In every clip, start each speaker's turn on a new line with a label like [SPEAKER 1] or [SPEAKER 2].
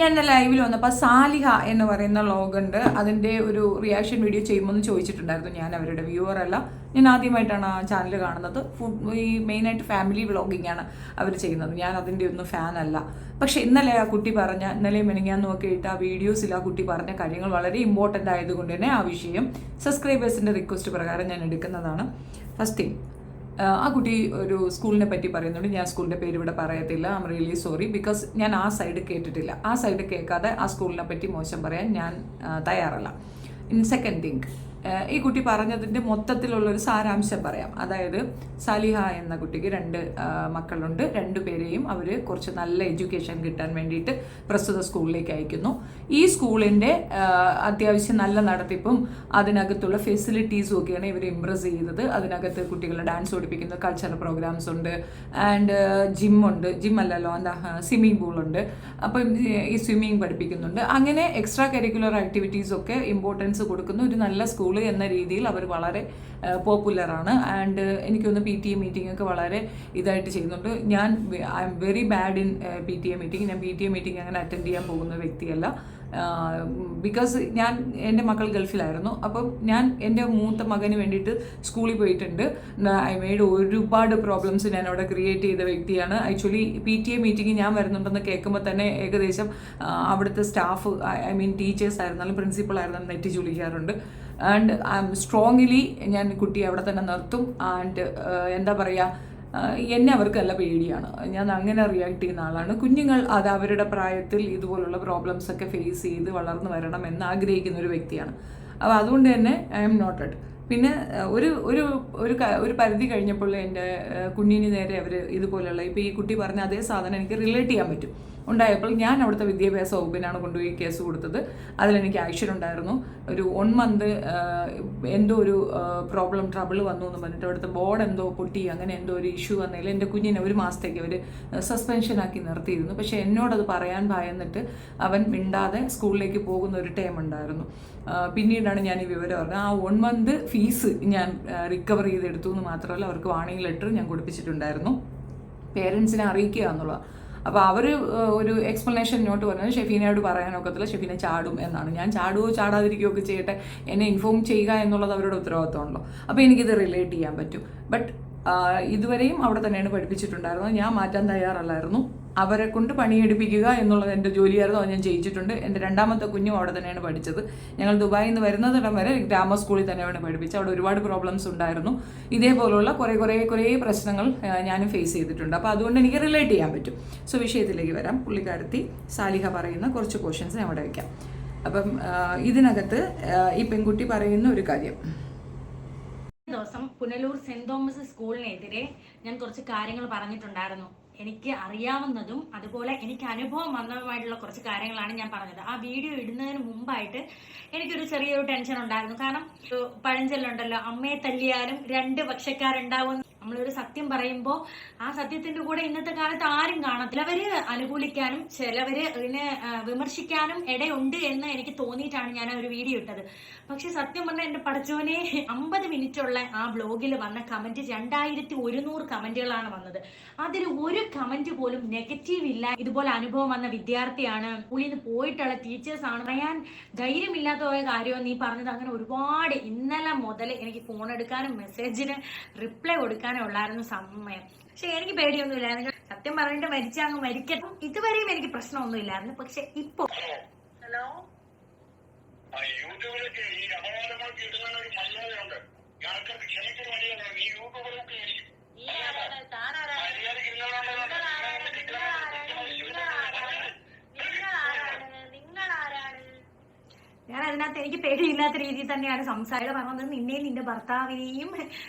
[SPEAKER 1] ഞാൻ ലൈവിൽ വന്നപ്പോൾ സാലിഹ എന്ന് പറയുന്ന വ്ളോഗുണ്ട്, അതിൻ്റെ ഒരു റിയാക്ഷൻ വീഡിയോ ചെയ്യുമ്പോൾ എന്ന് ചോദിച്ചിട്ടുണ്ടായിരുന്നു. ഞാൻ അവരുടെ വ്യൂവർ അല്ല, ഞാൻ ആദ്യമായിട്ടാണ് ആ ചാനൽ കാണുന്നത്. ഈ മെയിനായിട്ട് ഫാമിലി വ്ളോഗിങ് ആണ് അവർ ചെയ്യുന്നത്, ഞാൻ അതിൻ്റെ ഒന്നും ഫാൻ അല്ല. പക്ഷെ ഇന്നലെ ആ കുട്ടി പറഞ്ഞ, ഇന്നലെ മെനിങ്ങാന്ന് നോക്കിയിട്ട് ആ വീഡിയോസിൽ ആ കുട്ടി പറഞ്ഞ കാര്യങ്ങൾ വളരെ ഇമ്പോർട്ടൻ്റ് ആയതുകൊണ്ട് തന്നെ ആ വിഷയം സബ്സ്ക്രൈബേഴ്സിൻ്റെ റിക്വസ്റ്റ് പ്രകാരം ഞാൻ എടുക്കുന്നതാണ്. ഫസ്റ്റ് തിങ്, ആ കുട്ടി ഒരു സ്കൂളിനെ പറ്റി പറയുന്നുണ്ട്. ഞാൻ സ്കൂളിൻ്റെ പേര് ഇവിടെ പറയത്തില്ല, I am really sorry, because ഞാൻ ആ സൈഡ് കേട്ടിട്ടില്ല. ആ സൈഡ് കേൾക്കാതെ ആ സ്കൂളിനെ പറ്റി മോശം പറയാൻ ഞാൻ തയ്യാറല്ല. ഇൻ സെക്കൻഡ് തിങ്, ഈ കുട്ടി പറഞ്ഞതിൻ്റെ മൊത്തത്തിലുള്ളൊരു സാരാംശം പറയാം. അതായത് സാലിഹ എന്ന കുട്ടിക്ക് 2 മക്കളുണ്ട്. 2 പേരെയും അവർ കുറച്ച് നല്ല എഡ്യൂക്കേഷൻ കിട്ടാൻ വേണ്ടിയിട്ട് പ്രസ്തുത സ്കൂളിലേക്ക് അയക്കുന്നു. ഈ സ്കൂളിൻ്റെ അത്യാവശ്യം നല്ല നടത്തിപ്പും അതിനകത്തുള്ള ഫെസിലിറ്റീസും ഒക്കെയാണ് ഇവർ ഇംപ്രസ് ചെയ്തത്. അതിനകത്ത് കുട്ടികളെ ഡാൻസ് പഠിപ്പിക്കുന്ന കൾച്ചറൽ പ്രോഗ്രാംസ് ഉണ്ട്, ആൻഡ് ജിമ്മുണ്ട്, ജിമ്മല്ലല്ലോ എന്താ സ്വിമ്മിംഗ് പൂളുണ്ട്. അപ്പം ഈ സ്വിമ്മിങ് പഠിപ്പിക്കുന്നുണ്ട്. അങ്ങനെ എക്സ്ട്രാ കരിക്കുലർ ആക്ടിവിറ്റീസൊക്കെ ഇമ്പോർട്ടൻസ് കൊടുക്കുന്ന ഒരു നല്ല സ്കൂൾ എന്ന രീതിയിൽ അവർ വളരെ പോപ്പുലറാണ്. ആൻഡ് എനിക്കൊന്ന് PTA മീറ്റിംഗ് ഒക്കെ വളരെ ഇതായിട്ട് ചെയ്യുന്നുണ്ട്. ഞാൻ I am very bad in PTA meeting. ഞാൻ PTA മീറ്റിംഗ് അങ്ങനെ അറ്റൻഡ് ചെയ്യാൻ പോകുന്ന വ്യക്തിയല്ല. ബിക്കോസ് എൻ്റെ മക്കൾ ഗൾഫിലായിരുന്നു. അപ്പം ഞാൻ എൻ്റെ മൂത്ത മകന് വേണ്ടിയിട്ട് സ്കൂളിൽ പോയിട്ടുണ്ട്. ഐ മെയ്ഡ് ഒരുപാട് പ്രോബ്ലംസ് ഞാൻ അവിടെ ക്രിയേറ്റ് ചെയ്ത വ്യക്തിയാണ്. ആക്ച്വലി PTA മീറ്റിംഗ് ഞാൻ വരുന്നുണ്ടെന്ന് കേൾക്കുമ്പോൾ തന്നെ ഏകദേശം അവിടുത്തെ സ്റ്റാഫ്, ഐ മീൻ ടീച്ചേഴ്സ് ആയിരുന്നാലും പ്രിൻസിപ്പൾ ആയിരുന്നാലും നെറ്റിച്ച് വിളിക്കാറുണ്ട്. ആൻഡ് ഐ എം സ്ട്രോങ്ലി ഞാൻ കുട്ടിയെ അവിടെ തന്നെ നിർത്തും. ആൻഡ് എന്താ പറയുക, എന്നെ അവർക്കല്ല പേടിയാണ്. ഞാൻ അങ്ങനെ റിയാക്ട് ചെയ്യുന്ന ആളാണ്. കുഞ്ഞുങ്ങൾ അത് അവരുടെ പ്രായത്തിൽ ഇതുപോലുള്ള പ്രോബ്ലംസ് ഒക്കെ ഫേസ് ചെയ്ത് വളർന്നു വരണം എന്ന് ആഗ്രഹിക്കുന്ന ഒരു വ്യക്തിയാണ്. അപ്പോൾ അതുകൊണ്ട് തന്നെ ഐ എം നോട്ടഡ്. പിന്നെ ഒരു ഒരു ഒരു പരിധി കഴിഞ്ഞപ്പോൾ എൻ്റെ കുഞ്ഞിന് നേരെ അവർ ഇതുപോലെയുള്ള ഇപ്പോൾ ഈ കുട്ടി പറഞ്ഞ അതേ സാധനം എനിക്ക് റിലേറ്റ് ചെയ്യാൻ പറ്റും ഉണ്ടായപ്പോൾ ഞാൻ അവിടുത്തെ വിദ്യാഭ്യാസ വകുപ്പിനാണ് കൊണ്ടുപോയി കേസ് കൊടുത്തത്. അതിലെനിക്ക് ആക്ഷൻ ഉണ്ടായിരുന്നു. ഒരു 1 മന്ത് എന്തോ ഒരു ട്രബിൾ വന്നു എന്ന് പറഞ്ഞിട്ട് അവിടുത്തെ ബോർഡ് എന്തോ പൊട്ടി, അങ്ങനെ എന്തോ ഒരു ഇഷ്യൂ വന്നതിൽ എൻ്റെ കുഞ്ഞിനെ 1 മാസത്തേക്ക് അവർ സസ്പെൻഷനാക്കി നിർത്തിയിരുന്നു. പക്ഷേ എന്നോടത് പറയാൻ ഭയന്നിട്ട് അവൻ മിണ്ടാതെ സ്കൂളിലേക്ക് പോകുന്ന ഒരു ടൈം ഉണ്ടായിരുന്നു. പിന്നീടാണ് ഞാൻ ഈ വിവരം പറഞ്ഞത്. ആ 1 മന്ത് ഫീസ് ഞാൻ റിക്കവർ ചെയ്തെടുത്തു എന്ന് മാത്രമല്ല, അവർക്ക് വാർണിംഗ് ലെറ്റർ ഞാൻ കൊടുപ്പിച്ചിട്ടുണ്ടായിരുന്നു, പേരൻസിനെ അറിയിക്കുക എന്നുള്ളത്. അപ്പോൾ അവർ ഒരു എക്സ്പ്ലനേഷൻ ഇങ്ങോട്ട് പറഞ്ഞത് ഷെഫീനയോട് പറയാനൊക്കത്തില്ല, ഷെഫീനെ ചാടും എന്നാണ്. ഞാൻ ചാടുകയോ ചാടാതിരിക്കുകയോ ഒക്കെ ചെയ്യട്ടെ, എന്നെ ഇൻഫോം ചെയ്യുക എന്നുള്ളത് അവരുടെ ഉത്തരവാദിത്തമാണല്ലോ. അപ്പോൾ എനിക്കിത് റിലേറ്റ് ചെയ്യാൻ പറ്റും. ബട്ട് ഇതുവരെയും അവിടെ തന്നെയാണ് പഠിപ്പിച്ചിട്ടുണ്ടായിരുന്നത്. ഞാൻ മാറ്റാൻ തയ്യാറല്ലായിരുന്നു. അവരെ കൊണ്ട് പണിയെടുപ്പിക്കുക എന്നുള്ളത് എൻ്റെ ജോലിയായിരുന്നു. അത് ഞാൻ ചെയ്യിച്ചിട്ടുണ്ട്. എൻ്റെ 2ാമത്തെ കുഞ്ഞും അവിടെ തന്നെയാണ് പഠിച്ചത്. ഞങ്ങൾ ദുബായിൽ നിന്ന് വരുന്നതിടം വരെ ഗ്രാമർ സ്കൂളിൽ തന്നെയാണ് പഠിപ്പിച്ചത്. അവിടെ ഒരുപാട് പ്രോബ്ലംസ് ഉണ്ടായിരുന്നു. ഇതേപോലുള്ള കുറേ പ്രശ്നങ്ങൾ ഞാനും ഫേസ് ചെയ്തിട്ടുണ്ട്. അപ്പോൾ അതുകൊണ്ട് എനിക്ക് റിലേറ്റ് ചെയ്യാൻ പറ്റും. സോ വിഷയത്തിലേക്ക് വരാം. പുള്ളിക്കാരത്തി സാലിഹ പറയുന്ന കുറച്ച് ക്വസ്റ്റ്യൻസ് ഞാൻ അവിടെ വയ്ക്കാം. അപ്പം ഇതിനകത്ത് ഈ പെൺകുട്ടി പറയുന്ന ഒരു കാര്യം,
[SPEAKER 2] ദിവസം പുനലൂർ സെന്റ് തോമസ് സ്കൂളിനെതിരെ ഞാൻ കുറച്ച് കാര്യങ്ങൾ പറഞ്ഞിട്ടുണ്ടായിരുന്നു. എനിക്ക് അറിയാവുന്നതും അതുപോലെ എനിക്ക് അനുഭവം വന്നതുമായിട്ടുള്ള കുറച്ച് കാര്യങ്ങളാണ് ഞാൻ പറഞ്ഞത്. ആ വീഡിയോ ഇടുന്നതിന് മുമ്പായിട്ട് എനിക്കൊരു ചെറിയൊരു ടെൻഷൻ ഉണ്ടായിരുന്നു. കാരണം പഴഞ്ചൊല്ലുണ്ടല്ലോ, അമ്മയെ തല്ലിയാലും 2 പക്ഷക്കാരുണ്ടാവും. നമ്മളൊരു സത്യം പറയുമ്പോൾ ആ സത്യത്തിന്റെ കൂടെ ഇന്നത്തെ കാലത്ത് ആരും കാണത്തില്ല. ചിലവര് അനുകൂലിക്കാനും ചിലവര് ഇതിനെ വിമർശിക്കാനും ഇടയുണ്ട് എന്ന് എനിക്ക് തോന്നിയിട്ടാണ് ഞാൻ ഒരു വീഡിയോ ഇട്ടത്. പക്ഷെ സത്യം പറഞ്ഞാൽ എന്റെ പടച്ചോനെ 50 മിനിറ്റുള്ള ആ ബ്ലോഗിൽ വന്ന കമന്റ് 2100 കമന്റുകളാണ് വന്നത്. അതിൽ ഒരു കമന്റ് പോലും നെഗറ്റീവ് ഇല്ല. ഇതുപോലെ അനുഭവം വന്ന വിദ്യാർത്ഥിയാണ്, സ്കൂളിൽ നിന്ന് പോയിട്ടുള്ള ടീച്ചേഴ്സ് ആണ്, പറയാൻ ധൈര്യമില്ലാത്ത പോയ കാര്യമാണ് നീ പറഞ്ഞത്. അങ്ങനെ ഒരുപാട് ഇന്നലെ മുതൽ എനിക്ക് ഫോൺ എടുക്കാനും മെസ്സേജിന് റിപ്ലൈ കൊടുക്കാനും ഉള്ളായിരുന്നു സമയം. പക്ഷെ എനിക്ക് പേടിയൊന്നുമില്ലായിരുന്നു. സത്യം പറഞ്ഞിട്ട് മരിച്ചങ്ങ് മരിക്കട്ടെ. ഇതുവരെയും എനിക്ക് പ്രശ്നമൊന്നുമില്ലായിരുന്നു. പക്ഷെ ഇപ്പൊ ഹലോ
[SPEAKER 3] യൂട്യൂബിലൊക്കെ ഈ അപവാദങ്ങൾ കിട്ടുന്ന ഒരു മര്യാദയുണ്ട്. ആൾക്കാർക്ക് ക്ഷമിക്കുന്ന മര്യാദ ഈ യൂട്യൂബിലൊക്കെ
[SPEAKER 2] ഞാൻ അതിനകത്ത് എനിക്ക് പേടിയില്ലാത്ത രീതിയിൽ തന്നെയാണ് സംസാരിക്കുക. പറഞ്ഞത് നിന്നെയും നിന്റെ ഭർത്താവിനെയും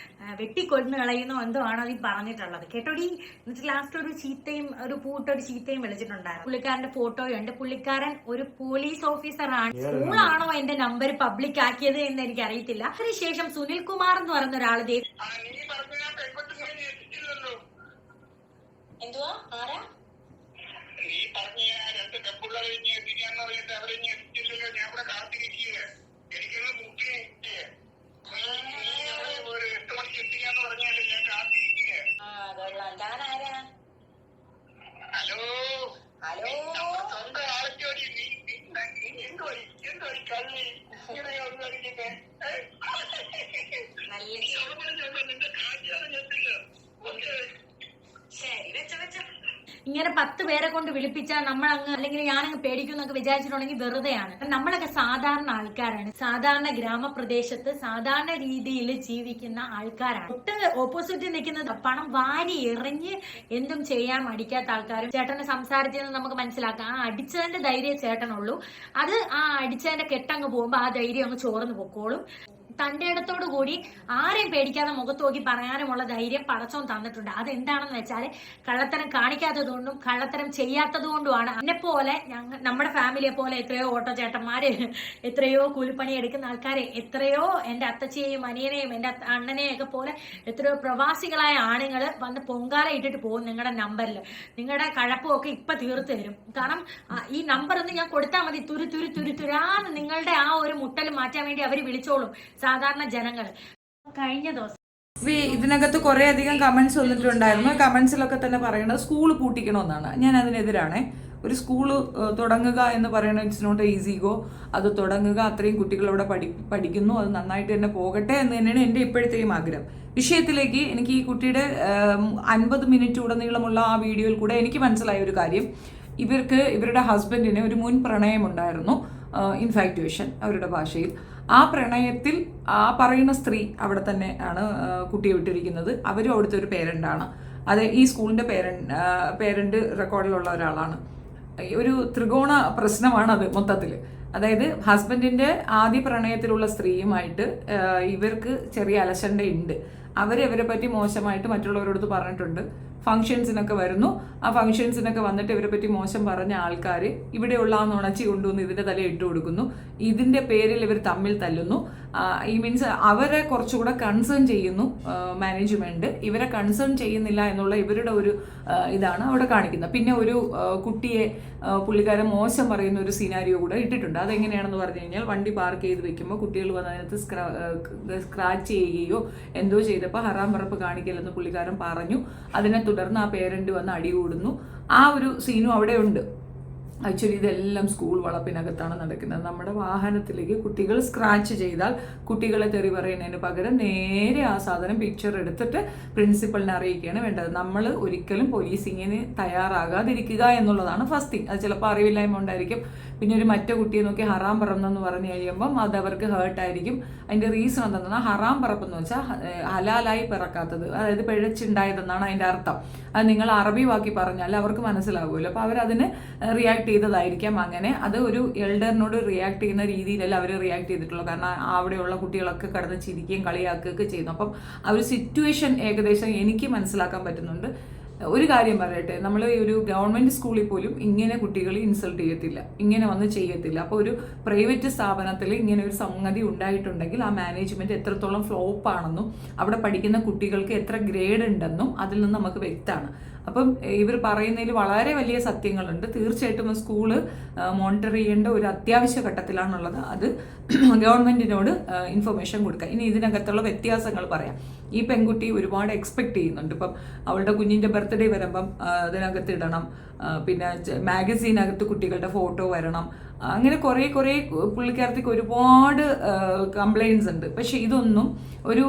[SPEAKER 2] വെട്ടിക്കൊന്നു കളയുന്നോ എന്തോ ആണ് അത് പറഞ്ഞിട്ടുള്ളത് കേട്ടോടി. എന്നിട്ട് ലാസ്റ്റ് ഒരു ചീത്തയും ഒരു പൂട്ടൊരു ചീത്തയും വിളിച്ചിട്ടുണ്ടായിരുന്നു. പുള്ളിക്കാരന്റെ ഫോട്ടോയുണ്ട്. പുള്ളിക്കാരൻ ഒരു പോലീസ് ഓഫീസറാണ്. സ്കൂളാണോ എന്റെ നമ്പർ പബ്ലിക് ആക്കിയത് എന്ന് എനിക്ക് അറിയത്തില്ല. അതിനുശേഷം സുനിൽ കുമാർ എന്ന് പറയുന്ന ഒരാൾ എന്തുവാ ആരാ
[SPEAKER 3] നീ പറഞ്ഞ 2 പെൺപിള്ളേരെ എത്തിക്കാന്ന് പറഞ്ഞിട്ട് അവരെ എത്തിച്ചില്ലല്ലോ. ഞാൻ ഇവിടെ കാത്തിരിക്കുക. എനിക്കൊന്ന് ബുക്ക് കിട്ടിയ ഒരു 8 മണിക്ക് എത്തിക്കാന്ന് പറഞ്ഞാലേ ഞാൻ കാത്തിരിക്കുക. ഹലോ ഹലോ സ്വന്തം ആൾക്ക് എന്തോ കള്ളി ഇങ്ങനെയൊന്നും കളിക്കുന്നേ നിന്റെ കാറ്റാണ് ഞെട്ടില്ല. ഓക്കെ
[SPEAKER 2] ശരി വെച്ച ഇങ്ങനെ 10 പേരെ കൊണ്ട് വിളിപ്പിച്ചാൽ നമ്മൾ അങ്ങ് അല്ലെങ്കിൽ ഞാനങ്ങ് പേടിക്കും എന്നൊക്കെ വിചാരിച്ചിട്ടുണ്ടെങ്കിൽ വെറുതെയാണ്. നമ്മളൊക്കെ സാധാരണ ആൾക്കാരാണ്, സാധാരണ ഗ്രാമപ്രദേശത്ത് സാധാരണ രീതിയിൽ ജീവിക്കുന്ന ആൾക്കാരാണ്. ഒട്ട് ഓപ്പോസിറ്റ് നിൽക്കുന്നത് പണം വാരി എറിഞ്ഞ് എന്തും ചെയ്യാൻ മടിക്കാത്ത ആൾക്കാരും. ചേട്ടനെ സംസാരിച്ചെന്ന് നമുക്ക് മനസ്സിലാക്കാം. ആ അടിച്ചതിന്റെ ധൈര്യം ചേട്ടനുള്ളൂ. അത് ആ അടിച്ചതിന്റെ കെട്ടങ്ങ് പോകുമ്പോ ആ ധൈര്യം അങ്ങ് ചോർന്ന് പൊക്കോളും. തന്റെ ഇടത്തോടു കൂടി ആരെയും പേടിക്കാതെ മുഖത്ത് നോക്കി പറയാനുമുള്ള ധൈര്യം പടച്ചോൻ തന്നിട്ടുണ്ട്. അതെന്താണെന്ന് വെച്ചാല് കള്ളത്തരം കാണിക്കാത്തത് കൊണ്ടും കള്ളത്തരം ചെയ്യാത്തത് കൊണ്ടുമാണ്. എന്നെ പോലെ നമ്മുടെ ഫാമിലിയെ പോലെ എത്രയോ ഓട്ടോ ചേട്ടന്മാര്, എത്രയോ കൂലിപ്പണി എടുക്കുന്ന ആൾക്കാരെ, എത്രയോ എന്റെ അത്തച്ചിയെയും അനിയനെയും എന്റെ അണ്ണനെയും ഒക്കെ പോലെ എത്രയോ പ്രവാസികളായ ആണുങ്ങള് വന്ന് പൊങ്കാല ഇട്ടിട്ട് പോകും നിങ്ങളുടെ നമ്പറിൽ. നിങ്ങളുടെ കഴപ്പമൊക്കെ ഇപ്പൊ തീർത്തു തരും. കാരണം ഈ നമ്പർ ഒന്ന് ഞാൻ കൊടുത്താൽ മതി, തുരാന്ന് നിങ്ങളുടെ ആ ഒരു മുട്ടൽ മാറ്റാൻ വേണ്ടി അവര് വിളിച്ചോളും സാധാരണ ജനങ്ങൾ. കഴിഞ്ഞ ദിവസം
[SPEAKER 1] ഇതിനകത്ത് കുറെ അധികം കമന്റ്സ് വന്നിട്ടുണ്ടായിരുന്നു. കമന്റ്സിലൊക്കെ തന്നെ പറയുന്നത് സ്കൂൾ പൂട്ടിക്കണമെന്നാണ്. ഞാൻ അതിനെതിരാണ്. ഒരു സ്കൂള് തുടങ്ങുക എന്ന് പറയുന്നത് ഇറ്റ്സ് നോട്ട് ഈസി ഗോ. അത് തുടങ്ങുക, അത്രയും കുട്ടികൾ അവിടെ പഠിക്കുന്നു, അത് നന്നായിട്ട് തന്നെ പോകട്ടെ എന്ന് തന്നെയാണ് എൻ്റെ ഇപ്പോഴത്തെയും ആഗ്രഹം. വിഷയത്തിലേക്ക് എനിക്ക് ഈ കുട്ടിയുടെ 50 മിനിറ്റ് ഉടനീളമുള്ള ആ വീഡിയോയിൽ കൂടെ എനിക്ക് മനസ്സിലായ ഒരു കാര്യം, ഇവരുടെ ഹസ്ബൻഡിന് ഒരു മുൻ പ്രണയമുണ്ടായിരുന്നു, ഇൻഫാക്ച്വേഷൻ അവരുടെ ഭാഷയിൽ. ആ പ്രണയത്തിൽ ആ പറയുന്ന സ്ത്രീ അവിടെ തന്നെ ആണ് കുട്ടിയെ വിട്ടിരിക്കുന്നത്. അവരും അവിടുത്തെ ഒരു പേരൻ്റാണ്. അത് ഈ സ്കൂളിൻ്റെ പേരൻ്റ് റെക്കോർഡിലുള്ള ഒരാളാണ്. ഒരു ത്രികോണ പ്രശ്നമാണ് അത് മൊത്തത്തിൽ. അതായത് ഹസ്ബൻഡിൻ്റെ ആദ്യ പ്രണയത്തിലുള്ള സ്ത്രീയുമായിട്ട് ഇവർക്ക് ചെറിയ അലശണ്ടയുണ്ട്. അവരെ പറ്റി മോശമായിട്ട് മറ്റുള്ളവരോട് പറഞ്ഞിട്ടുണ്ട്. ഫംഗ്ഷൻസിനൊക്കെ വരുന്നു. ആ ഫംഗ്ഷൻസിനൊക്കെ വന്നിട്ട് ഇവരെ പറ്റി മോശം പറഞ്ഞ ആൾക്കാർ ഇവിടെയുള്ള ആ നുണച്ചി കൊണ്ടുവന്ന് ഇതിൻ്റെ തല ഇട്ട് കൊടുക്കുന്നു. ഇതിൻ്റെ പേരിൽ ഇവർ തമ്മിൽ തല്ലുന്നു. ഈ മീൻസ് അവരെ കുറച്ചുകൂടെ കൺസേൺ ചെയ്യുന്നു മാനേജ്മെൻറ്റ്. ഇവരെ കൺസേൺ ചെയ്യുന്നില്ല എന്നുള്ള ഇവരുടെ ഒരു ഇതാണ് അവിടെ കാണിക്കുന്നത്. പിന്നെ ഒരു കുട്ടിയെ പുള്ളിക്കാരൻ മോശം പറയുന്ന ഒരു സിനാരിയോ കൂടെ ഇട്ടിട്ടുണ്ട്. അതെങ്ങനെയാണെന്ന് പറഞ്ഞു കഴിഞ്ഞാൽ, വണ്ടി പാർക്ക് ചെയ്ത് വെക്കുമ്പോൾ കുട്ടികൾ വന്ന് അതിനകത്ത് സ്ക്രാച്ച് ചെയ്യുകയോ എന്തോ ചെയ്തപ്പോൾ ഹറാം പറപ്പ് കാണിക്കലെന്ന് പുള്ളിക്കാരൻ പറഞ്ഞു. അതിനെ തുടർന്ന് ആ പേരന്റ് വന്ന് അടികൂടുന്നു. ആ ഒരു സീനും അവിടെ ഉണ്ട്. ആക്ച്വലി ഇതെല്ലാം സ്കൂൾ വളപ്പിനകത്താണ് നടക്കുന്നത്. നമ്മുടെ വാഹനത്തിലേക്ക് കുട്ടികൾ സ്ക്രാച്ച് ചെയ്താൽ കുട്ടികളെ തെറി പറയുന്നതിന് പകരം നേരെ ആ സാധനം പിക്ചർ എടുത്തിട്ട് പ്രിൻസിപ്പളിനെ അറിയിക്കുകയാണ് വേണ്ടത്. നമ്മൾ ഒരിക്കലും പോലീസിങ്ങിന് തയ്യാറാകാതിരിക്കുക എന്നുള്ളതാണ് ഫസ്റ്റ് തിങ്. അത് ചിലപ്പോൾ അറിവില്ലായ്മ ഉണ്ടായിരിക്കും. പിന്നെ ഒരു മറ്റേ കുട്ടിയെ നോക്കി ഹറാം പറന്നെന്ന് പറഞ്ഞു കഴിയുമ്പം അത് അവർക്ക് ഹേർട്ടായിരിക്കും. അതിൻ്റെ റീസൺ എന്താണെന്ന് ഹറാം പറപ്പെന്ന് വെച്ചാൽ ഹലാലായി പിറക്കാത്തത്, അതായത് പിഴച്ചുണ്ടായതെന്നാണ് അതിൻ്റെ അർത്ഥം. അത് നിങ്ങൾ അറബി വാക്കി പറഞ്ഞാൽ അവർക്ക് മനസ്സിലാകുമല്ലോ. അപ്പോൾ അവരതിന് റിയാക്ട് ചെയ്തതായിരിക്കാം. അങ്ങനെ അത് ഒരു എൽഡറിനോട് റിയാക്ട് ചെയ്യുന്ന രീതിയിലല്ല അവർ റിയാക്ട് ചെയ്തിട്ടുള്ളൂ. കാരണം അവിടെയുള്ള കുട്ടികളൊക്കെ കടന്ന് ചിരിക്കുകയും കളിയാക്കുകയൊക്കെ ചെയ്യുന്നു. അപ്പം ആ ഒരു സിറ്റുവേഷൻ ഏകദേശം എനിക്ക് മനസ്സിലാക്കാൻ പറ്റുന്നുണ്ട്. ഒരു കാര്യം പറയട്ടെ, നമ്മൾ ഒരു ഗവൺമെൻറ് സ്കൂളിൽ പോലും ഇങ്ങനെ കുട്ടികളെ ഇൻസൾട്ട് ചെയ്യത്തില്ല, ഇങ്ങനെ വന്ന് ചെയ്യത്തില്ല. അപ്പോൾ ഒരു പ്രൈവറ്റ് സ്ഥാപനത്തിൽ ഇങ്ങനെ ഒരു സംഗതി ഉണ്ടായിട്ടുണ്ടെങ്കിൽ ആ മാനേജ്മെൻറ്റ് എത്രത്തോളം ഫ്ലോപ്പാണെന്നും അവിടെ പഠിക്കുന്ന കുട്ടികൾക്ക് എത്ര ഗ്രേഡ് ഉണ്ടെന്നും അതിൽ നിന്ന് നമുക്ക് വ്യക്തമാണ്. അപ്പം ഇവർ പറയുന്നതിൽ വളരെ വലിയ സത്യങ്ങളുണ്ട്. തീർച്ചയായിട്ടും സ്കൂള് മോണിറ്റർ ചെയ്യേണ്ട ഒരു അത്യാവശ്യ ഘട്ടത്തിലാണുള്ളത്. അത് ഗവൺമെൻറ്റിനോട് ഇൻഫർമേഷൻ കൊടുക്കുക. ഇനി ഇതിനകത്തുള്ള വ്യത്യാസങ്ങൾ പറയാം. ഈ പെൺകുട്ടി ഒരുപാട് എക്സ്പെക്ട് ചെയ്യുന്നുണ്ട്. ഇപ്പം അവളുടെ കുഞ്ഞിൻ്റെ ബർത്ത്ഡേ വരുമ്പം അതിനകത്ത് ഇടണം, പിന്നെ മാഗസീനകത്ത് കുട്ടികളുടെ ഫോട്ടോ വരണം, അങ്ങനെ കുറേ പുള്ളിക്കാരത്തേക്ക് ഒരുപാട് കംപ്ലയിൻസ് ഉണ്ട്. പക്ഷെ ഇതൊന്നും ഒരു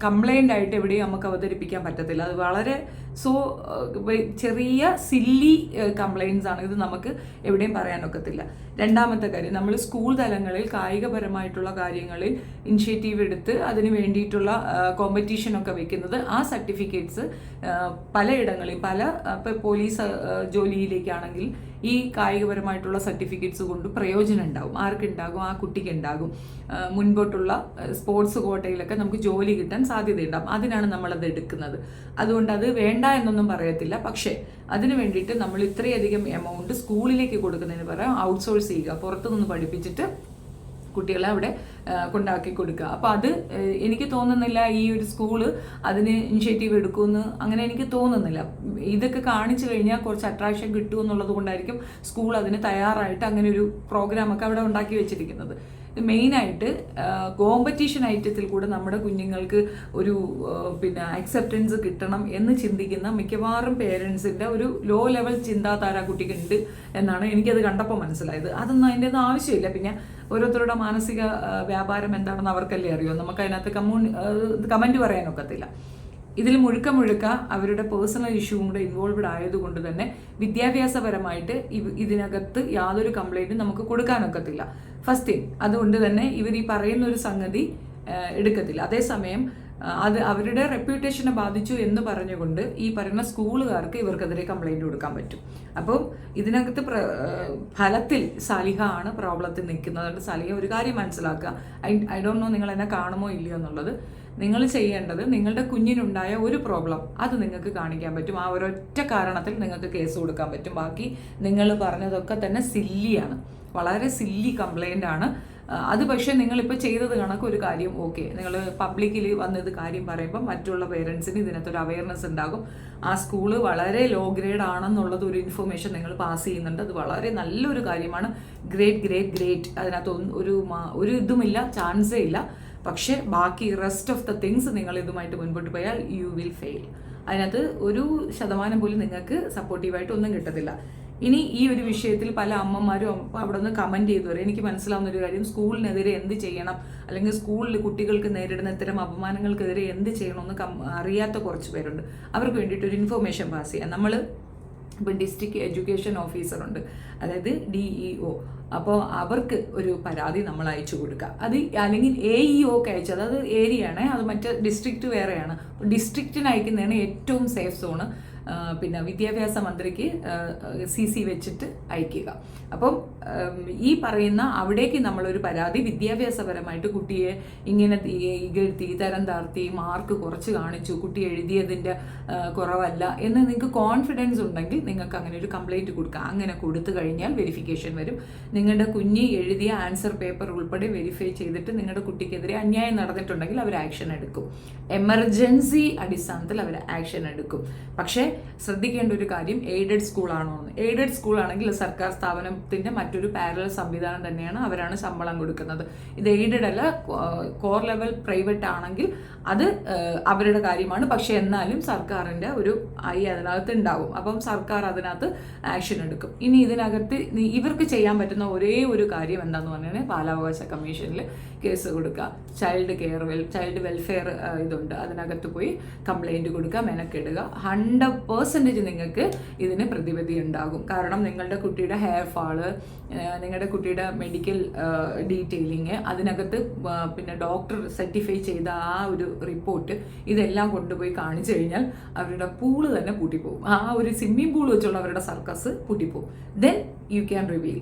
[SPEAKER 1] കംപ്ലയിൻ്റ് ആയിട്ട് എവിടെയും നമുക്ക് അവതരിപ്പിക്കാൻ പറ്റത്തില്ല. അത് വളരെ ചെറിയ സില്ലി കംപ്ലയിൻസ് ആണ്. ഇത് നമുക്ക് എവിടെയും പറയാനൊക്കത്തില്ല. രണ്ടാമത്തെ കാര്യം, നമ്മൾ സ്കൂൾ തലങ്ങളിൽ കായികപരമായിട്ടുള്ള കാര്യങ്ങളിൽ ഇനിഷ്യേറ്റീവ് എടുത്ത് അതിന് വേണ്ടിയിട്ടുള്ള കോമ്പറ്റീഷനൊക്കെ വെക്കുന്നത്, ആ സർട്ടിഫിക്കറ്റ്സ് പലയിടങ്ങളിൽ ഇപ്പോൾ പോലീസ് ജോലിയിലേക്കാണെങ്കിൽ ഈ കായികപരമായിട്ടുള്ള സർട്ടിഫിക്കറ്റ്സ് കൊണ്ട് പ്രയോജനം ഉണ്ടാകും. ആർക്കുണ്ടാകും? ആ കുട്ടിക്ക് ഉണ്ടാകും. മുൻപോട്ടുള്ള സ്പോർട്സ് കോട്ടയിലൊക്കെ നമുക്ക് ജോലി കിട്ടാൻ സാധ്യതയുണ്ടാകും. അതിനാണ് നമ്മളത് എടുക്കുന്നത്. അതുകൊണ്ട് അത് വേണ്ട എന്നൊന്നും പറയത്തില്ല. പക്ഷേ അതിന് വേണ്ടിയിട്ട് നമ്മൾ ഇത്രയധികം എമൗണ്ട് സ്കൂളിലേക്ക് കൊടുക്കുന്നതിന് പകരം ഔട്ട്സോഴ്സ് ചെയ്യുക, പുറത്തുനിന്ന് പഠിപ്പിച്ചിട്ട് കുട്ടികളെ അവിടെ കൊണ്ടാക്കി കൊടുക്കുക. അപ്പോൾ അത് എനിക്ക് തോന്നുന്നില്ല ഈ ഒരു സ്കൂള് അതിന് ഇനിഷ്യേറ്റീവ് എടുക്കുമെന്ന്, അങ്ങനെ എനിക്ക് തോന്നുന്നില്ല. ഇതൊക്കെ കാണിച്ചു കഴിഞ്ഞാൽ കുറച്ച് അട്രാക്ഷൻ കിട്ടുമെന്നുള്ളത് കൊണ്ടായിരിക്കും സ്കൂൾ അതിന് തയ്യാറായിട്ട് അങ്ങനെ ഒരു പ്രോഗ്രാമൊക്കെ അവിടെ ഉണ്ടാക്കി വെച്ചിരിക്കുന്നത്. മെയിനായിട്ട് കോമ്പറ്റീഷൻ ഐറ്റത്തിൽ കൂടെ നമ്മുടെ കുഞ്ഞുങ്ങൾക്ക് ഒരു പിന്നെ അക്സെപ്റ്റൻസ് കിട്ടണം എന്ന് ചിന്തിക്കുന്ന മിക്കവാറും പേരൻസിൻ്റെ ഒരു ലോ ലെവൽ ചിന്താധാര കുട്ടിക്കുണ്ട് എന്നാണ് എനിക്കത് കണ്ടപ്പോൾ മനസ്സിലായത്. അതൊന്നും അതിൻ്റെ ഒന്നും ആവശ്യമില്ല. പിന്നെ ഓരോരുത്തരുടെ മാനസിക വ്യാപാരം എന്താണെന്ന് അവർക്കല്ലേ അറിയോ, നമുക്ക് അതിനകത്ത് കമൻറ്റ് പറയാനൊക്കത്തില്ല. ഇതിൽ മുഴുക്ക അവരുടെ പേഴ്സണൽ ഇഷ്യൂവും കൂടെ ഇൻവോൾവ്ഡ് ആയതുകൊണ്ട് തന്നെ വിദ്യാഭ്യാസപരമായിട്ട് ഇതിനകത്ത് യാതൊരു കംപ്ലൈൻറ്റും നമുക്ക് കൊടുക്കാനൊക്കത്തില്ല. ഫസ്റ്റ് തിങ്, അതുകൊണ്ട് തന്നെ ഇവർ ഈ പറയുന്ന ഒരു സംഗതി എടുക്കത്തില്ല. അതേസമയം അത് അവരുടെ റെപ്യൂട്ടേഷനെ ബാധിച്ചു എന്ന് പറഞ്ഞുകൊണ്ട് ഈ പറയുന്ന സ്കൂളുകാർക്ക് ഇവർക്കെതിരെ കംപ്ലൈൻറ്റ് കൊടുക്കാൻ പറ്റും. അപ്പോൾ ഇതിനകത്ത് ഫലത്തിൽ സാലിഹ ആണ് പ്രോബ്ലത്തിൽ നിൽക്കുന്നത്. അതുകൊണ്ട് സാലിഹ ഒരു കാര്യം മനസ്സിലാക്കുക, ഐ ഡോണ്ട് നോ നിങ്ങൾ എന്നെ കാണുമോ ഇല്ലയോ എന്നുള്ളത്. നിങ്ങൾ ചെയ്യേണ്ടത് നിങ്ങളുടെ കുഞ്ഞിനുണ്ടായ ഒരു പ്രോബ്ലം അത് നിങ്ങൾക്ക് കാണിക്കാൻ പറ്റും. ആ ഒരൊറ്റ കാരണത്തിൽ നിങ്ങൾക്ക് കേസ് കൊടുക്കാൻ പറ്റും. ബാക്കി നിങ്ങൾ പറഞ്ഞതൊക്കെ തന്നെ സില്ലിയാണ്, വളരെ സില്ലി കംപ്ലൈൻ്റ് ആണ് അത്. പക്ഷേ നിങ്ങളിപ്പോൾ ചെയ്തത് കണക്ക് ഒരു കാര്യം ഓക്കെ, നിങ്ങൾ പബ്ലിക്കിൽ വന്നത് കാര്യം പറയുമ്പോൾ മറ്റുള്ള പേരൻസിന് ഇതിനകത്തൊരു അവയർനെസ് ഉണ്ടാകും. ആ സ്കൂള് വളരെ ലോ ഗ്രേഡ് ആണെന്നുള്ളത് ഒരു ഇൻഫർമേഷൻ നിങ്ങൾ പാസ് ചെയ്യുന്നുണ്ട്. അത് വളരെ നല്ലൊരു കാര്യമാണ്. ഗ്രേറ്റ്. അതിനകത്ത് ഒരു ഇതുമില്ല, ചാൻസേ ഇല്ല. പക്ഷേ ബാക്കി റെസ്റ്റ് ഓഫ് ദ തിങ്സ് നിങ്ങൾ ഇതുമായിട്ട് മുൻപോട്ട് പോയാൽ യു വിൽ ഫെയിൽ. അതിനകത്ത് 1% പോലും നിങ്ങൾക്ക് സപ്പോർട്ടീവായിട്ട് ഒന്നും കിട്ടത്തില്ല. ഇനി ഈ ഒരു വിഷയത്തിൽ പല അമ്മമാരും അവിടെ നിന്ന് കമൻറ്റ് ചെയ്തു വരും. എനിക്ക് മനസ്സിലാവുന്ന ഒരു കാര്യം, സ്കൂളിനെതിരെ എന്ത് ചെയ്യണം, അല്ലെങ്കിൽ സ്കൂളിൽ കുട്ടികൾക്ക് നേരിടുന്ന ഇത്തരം അപമാനങ്ങൾക്കെതിരെ എന്ത് ചെയ്യണമെന്ന് അറിയാത്ത കുറച്ച് പേരുണ്ട്. അവർക്ക് വേണ്ടിയിട്ട് ഒരു ഇൻഫർമേഷൻ പാസ് ചെയ്യാം. നമ്മൾ ഇപ്പം ഡിസ്ട്രിക്ട് എഡ്യൂക്കേഷൻ ഓഫീസറുണ്ട്, അതായത് DEO. അപ്പോൾ അവർക്ക് ഒരു പരാതി നമ്മൾ അയച്ചു കൊടുക്കുക. അത് അല്ലെങ്കിൽ AEOക്ക് അയച്ചത്, അത് ഏരിയയാണ്, അത് മറ്റേ ഡിസ്ട്രിക്റ്റ് വേറെയാണ്. ഡിസ്ട്രിക്റ്റിന് അയക്കുന്നതാണ് ഏറ്റവും സേഫ് സോണ്. പിന്നെ വിദ്യാഭ്യാസ മന്ത്രിക്ക് CC വെച്ചിട്ട് അയക്കുക. അപ്പം ഈ പറയുന്ന അവിടേക്ക് നമ്മളൊരു പരാതി വിദ്യാഭ്യാസപരമായിട്ട് കുട്ടിയെ ഇങ്ങനെ ഇകഴ്ത്തി തരം താഴ്ത്തി മാർക്ക് കുറച്ച് കാണിച്ചു, കുട്ടി എഴുതിയതിൻ്റെ കുറവല്ല എന്ന് നിങ്ങൾക്ക് കോൺഫിഡൻസ് ഉണ്ടെങ്കിൽ നിങ്ങൾക്ക് അങ്ങനെ ഒരു കംപ്ലൈൻറ്റ് കൊടുക്കാം. അങ്ങനെ കൊടുത്തു കഴിഞ്ഞാൽ വെരിഫിക്കേഷൻ വരും. നിങ്ങളുടെ കുഞ്ഞ് എഴുതിയ ആൻസർ പേപ്പർ ഉൾപ്പെടെ വെരിഫൈ ചെയ്തിട്ട് നിങ്ങളുടെ കുട്ടിക്കെതിരെ അന്യായം നടന്നിട്ടുണ്ടെങ്കിൽ അവർ ആക്ഷൻ എടുക്കും. എമർജൻസി അടിസ്ഥാനത്തിൽ അവർ ആക്ഷൻ എടുക്കും. പക്ഷേ ശ്രദ്ധിക്കേണ്ട ഒരു കാര്യം, എയ്ഡഡ് സ്കൂളാണോ എന്ന്. എയ്ഡഡ് സ്കൂളാണെങ്കിൽ സർക്കാർ സ്ഥാപനത്തിൻ്റെ മറ്റൊരു പാരലൽ സംവിധാനം തന്നെയാണ്, അവരാണ് ശമ്പളം കൊടുക്കുന്നത്. ഇത് എയ്ഡഡ് അല്ല, കോർ ലെവൽ പ്രൈവറ്റ് ആണെങ്കിൽ അത് അവരുടെ കാര്യമാണ്. പക്ഷെ എന്നാലും സർക്കാരിൻ്റെ ഒരു അതിനകത്ത് ഉണ്ടാവും. അപ്പം സർക്കാർ അതിനകത്ത് ആക്ഷൻ എടുക്കും. ഇനി ഇതിനകത്ത് ഇവർക്ക് ചെയ്യാൻ പറ്റുന്ന ഒരേ ഒരു കാര്യം എന്താണെന്ന് പറഞ്ഞാൽ ബാലാവകാശ കമ്മീഷനിൽ കേസ് കൊടുക്കുക. ചൈൽഡ് വെൽഫെയർ ഇതുണ്ട്, അതിനകത്ത് പോയി കംപ്ലൈൻറ്റ് കൊടുക്കുക, മെനക്കെടുക. 100% നിങ്ങൾക്ക് ഇതിന് പ്രതിവിധി ഉണ്ടാകും. കാരണം നിങ്ങളുടെ കുട്ടിയുടെ ഹെയർ ഫാള്, നിങ്ങളുടെ കുട്ടിയുടെ മെഡിക്കൽ ഡീറ്റെയിലിങ്, അതിനകത്ത് പിന്നെ ഡോക്ടർ സർട്ടിഫൈ ചെയ്ത ആ ഒരു റിപ്പോർട്ട്, ഇതെല്ലാം കൊണ്ടുപോയി കാണിച്ചു കഴിഞ്ഞാൽ അവരുടെ പൂള് തന്നെ പൂട്ടിപ്പോകും. ആ ഒരു സ്വിമ്മിംഗ് പൂൾ വെച്ചുള്ള അവരുടെ സർക്കസ് പൂട്ടിപ്പോകും. Then you can reveal.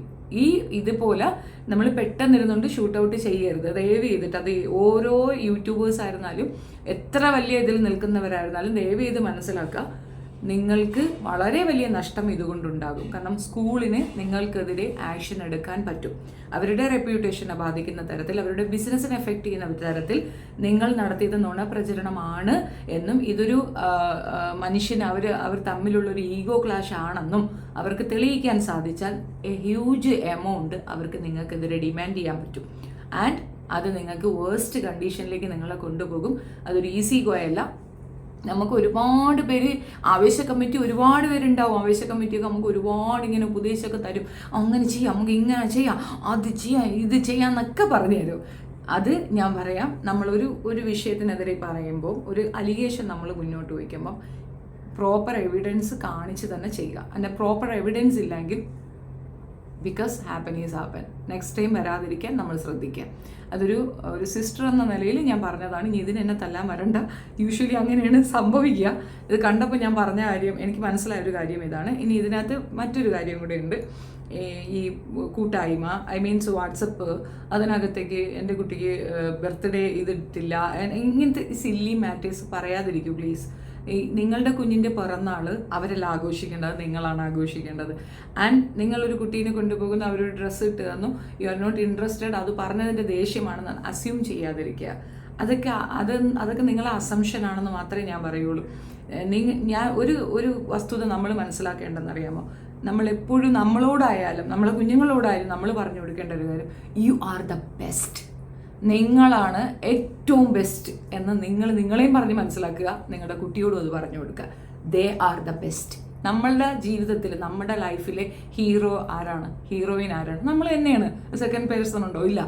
[SPEAKER 1] ഇതുപോലെ നമ്മൾ പെട്ടെന്നിരുന്നുകൊണ്ട് ഷൂട്ട് ഔട്ട് ചെയ്യരുത്. ദയവ് ചെയ്തിട്ട്, അത് ഓരോ യൂട്യൂബേഴ്സ് ആയിരുന്നാലും എത്ര വലിയ ഇതിൽ നിൽക്കുന്നവരായിരുന്നാലും ദയവ് ചെയ്ത് മനസ്സിലാക്കുക, നിങ്ങൾക്ക് വളരെ വലിയ നഷ്ടം ഇതുകൊണ്ടുണ്ടാകും. കാരണം സ്കൂളിന് നിങ്ങൾക്കെതിരെ ആക്ഷൻ എടുക്കാൻ പറ്റും. അവരുടെ റെപ്യൂട്ടേഷനെ ബാധിക്കുന്ന തരത്തിൽ, അവരുടെ ബിസിനസ്സിനെ എഫക്റ്റ് ചെയ്യുന്ന തരത്തിൽ നിങ്ങൾ നടത്തിയത് നുണപ്രചരണമാണ് എന്നും ഇതൊരു മനുഷ്യന് അവർ തമ്മിലുള്ളൊരു ഈഗോ ക്ലാഷ് ആണെന്നും അവർക്ക് തെളിയിക്കാൻ സാധിച്ചാൽ എ ഹ്യൂജ് എമൗണ്ട് അവർക്ക് നിങ്ങൾക്കെതിരെ ഡിമാൻഡ് ചെയ്യാൻ പറ്റും. ആൻഡ് അത് നിങ്ങൾക്ക് വേഴ്സ്റ്റ് കണ്ടീഷനിലേക്ക് നിങ്ങളെ കൊണ്ടുപോകും. അതൊരു ഈസി ഗോയല്ല. നമുക്ക് ഒരുപാട് പേര് ആവേശ കമ്മിറ്റി ഒരുപാട് പേരുണ്ടാവും. ആവേശ കമ്മിറ്റിയൊക്കെ നമുക്ക് ഒരുപാട് ഇങ്ങനെ ഉപദേശമൊക്കെ തരും. അങ്ങനെ ചെയ്യാം, നമുക്ക് ഇങ്ങനെ ചെയ്യാം, അത് ചെയ്യാം, ഇത് ചെയ്യാം എന്നൊക്കെ പറഞ്ഞു തരും. അത് ഞാൻ പറയാം, നമ്മളൊരു വിഷയത്തിനെതിരെ പറയുമ്പോൾ, ഒരു അലിഗേഷൻ നമ്മൾ മുന്നോട്ട് വയ്ക്കുമ്പം പ്രോപ്പർ എവിഡൻസ് കാണിച്ച് തന്നെ ചെയ്യുക. അതിൻ്റെ പ്രോപ്പർ എവിഡൻസ് ഇല്ലെങ്കിൽ because happen is happen. Next time വരാതിരിക്കാൻ നമ്മൾ ശ്രദ്ധിക്കുക. അതൊരു സിസ്റ്റർ എന്ന നിലയിൽ ഞാൻ പറഞ്ഞതാണ്. ഇനി ഇതിന് എന്നെ തല്ലാൻ വരണ്ട. യൂഷ്വലി അങ്ങനെയാണ് സംഭവിക്കുക. ഇത് കണ്ടപ്പോൾ ഞാൻ പറഞ്ഞ കാര്യം, എനിക്ക് മനസ്സിലായ ഒരു കാര്യം ഇതാണ്. ഇനി ഇതിനകത്ത് മറ്റൊരു കാര്യം കൂടെ ഉണ്ട്. ഈ കൂട്ടായ്മ, വാട്സപ്പ്, അതിനകത്തേക്ക് എൻ്റെ കുട്ടിക്ക് ബർത്ത്ഡേ ഇതിട്ടില്ല, ഇങ്ങനത്തെ സില്ലി മാറ്റേഴ്സ് പറയാതിരിക്കൂ പ്ലീസ്. നിങ്ങളുടെ കുഞ്ഞിൻ്റെ പിറന്നാൾ അവരെല്ലാം ആഘോഷിക്കേണ്ടത് നിങ്ങളാണ് ആഘോഷിക്കേണ്ടത്. ആൻഡ് നിങ്ങളൊരു കുട്ടീനെ കൊണ്ടുപോകുന്ന അവരൊരു ഡ്രസ്സ് ഇട്ട് തന്നു, യു ആർ നോട്ട് ഇൻട്രസ്റ്റഡ്, അത് പറഞ്ഞതിൻ്റെ ദേഷ്യമാണെന്ന് അസ്യൂം ചെയ്യാതിരിക്കുക. അതൊക്കെ നിങ്ങളെ അസംഷനാണെന്ന് മാത്രമേ ഞാൻ പറയുള്ളൂ. ഞാൻ ഒരു വസ്തുത നമ്മൾ മനസ്സിലാക്കേണ്ടതെന്നറിയാമോ, നമ്മളെപ്പോഴും നമ്മളോടായാലും നമ്മളെ കുഞ്ഞുങ്ങളോടായാലും നമ്മൾ പറഞ്ഞു കൊടുക്കേണ്ട ഒരു കാര്യം, യു ആർ ദ ബെസ്റ്റ്, നിങ്ങളാണ് ഏറ്റവും ബെസ്റ്റ് എന്ന് നിങ്ങളെയും പറഞ്ഞ് മനസ്സിലാക്കുക. നിങ്ങളുടെ കുട്ടിയോടും അത് പറഞ്ഞു കൊടുക്കുക. They are the best. നമ്മളുടെ ജീവിതത്തിൽ നമ്മുടെ ലൈഫിലെ ഹീറോ ആരാണ്, ഹീറോയിൻ ആരാണ്? നമ്മൾ തന്നെയാണ്. സെക്കൻഡ് പേഴ്സൺ ഉണ്ടോ? ഇല്ല.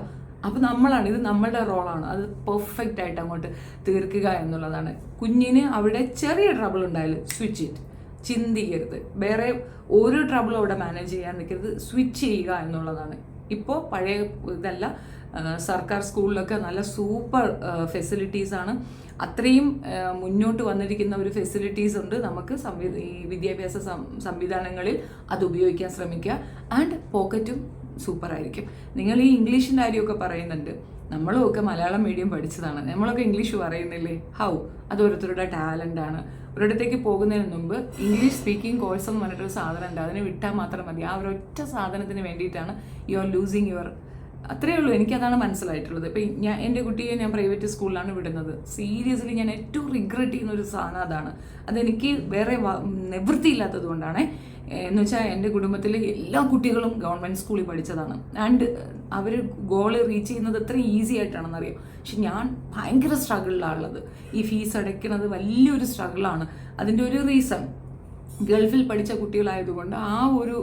[SPEAKER 1] അപ്പോൾ നമ്മളാണ്, ഇത് നമ്മളുടെ റോളാണ്. അത് പെർഫെക്റ്റ് ആയിട്ട് അങ്ങോട്ട് തീർക്കുക എന്നുള്ളതാണ്. കുഞ്ഞിന് അവിടെ ചെറിയ ട്രബിൾ ഉണ്ടായാലും സ്വിച്ച് ഇറ്റ്, ചിന്തിക്കരുത്. വേറെ ഒരു ട്രബിളും അവിടെ മാനേജ് ചെയ്യാൻ നിൽക്കരുത്. സ്വിച്ച് ചെയ്യുക എന്നുള്ളതാണ്. ഇപ്പോൾ പഴയ ഇതല്ല, സർക്കാർ സ്കൂളിലൊക്കെ നല്ല സൂപ്പർ ഫെസിലിറ്റീസാണ്. അത്രയും മുന്നോട്ട് വന്നിരിക്കുന്ന ഒരു ഫെസിലിറ്റീസ് ഉണ്ട് നമുക്ക് ഈ വിദ്യാഭ്യാസ സംവിധാനങ്ങളിൽ. അത് ഉപയോഗിക്കാൻ ശ്രമിക്കുക. ആൻഡ് പോക്കറ്റും സൂപ്പറായിരിക്കും. നിങ്ങൾ ഈ ഇംഗ്ലീഷിൻ്റെ കാര്യമൊക്കെ പറയുന്നുണ്ട്. നമ്മളൊക്കെ മലയാളം മീഡിയം പഠിച്ചതാണ്, നമ്മളൊക്കെ ഇംഗ്ലീഷ് പറയുന്നില്ലേ? ഹൗ? അത് ഓരോരുത്തരുടെ ടാലൻ്റാണ്. ഒരിടത്തേക്ക് പോകുന്നതിന് മുമ്പ് ഇംഗ്ലീഷ് സ്പീക്കിംഗ് കോഴ്സ് എന്ന് പറഞ്ഞിട്ടൊരു സാധനം ഉണ്ട്. അതിന് വിട്ടാൽ മാത്രം മതി. ആ ഒരൊറ്റ സാധനത്തിന് വേണ്ടിയിട്ടാണ് യു ആർ ലൂസിങ് യുവർ. അത്രയേ ഉള്ളൂ. എനിക്കതാണ് മനസ്സിലായിട്ടുള്ളത്. ഇപ്പം എൻ്റെ കുട്ടിയെ ഞാൻ പ്രൈവറ്റ് സ്കൂളിലാണ് വിടുന്നത്. സീരിയസ്ലി ഞാൻ ഏറ്റവും റിഗ്രറ്റ് ചെയ്യുന്ന ഒരു സാധനം അതാണ്. അതെനിക്ക് വേറെ നിവൃത്തിയില്ലാത്തത് കൊണ്ടാണ്. എന്ന് വെച്ചാൽ എൻ്റെ കുടുംബത്തിലെ എല്ലാ കുട്ടികളും ഗവൺമെൻറ് സ്കൂളിൽ പഠിച്ചതാണ്. ആൻഡ് അവർ ഗോൾ റീച്ച് ചെയ്യുന്നത് എത്ര ഈസി ആയിട്ടാണെന്നറിയാം. പക്ഷെ ഞാൻ ഭയങ്കര സ്ട്രഗിളിലാണ് ഉള്ളത്. ഈ ഫീസ് അടയ്ക്കുന്നത് വലിയൊരു സ്ട്രഗിളാണ്. അതിൻ്റെ ഒരു റീസൺ, ഗൾഫിൽ പഠിച്ച കുട്ടികളായതുകൊണ്ട് ആ ഒരു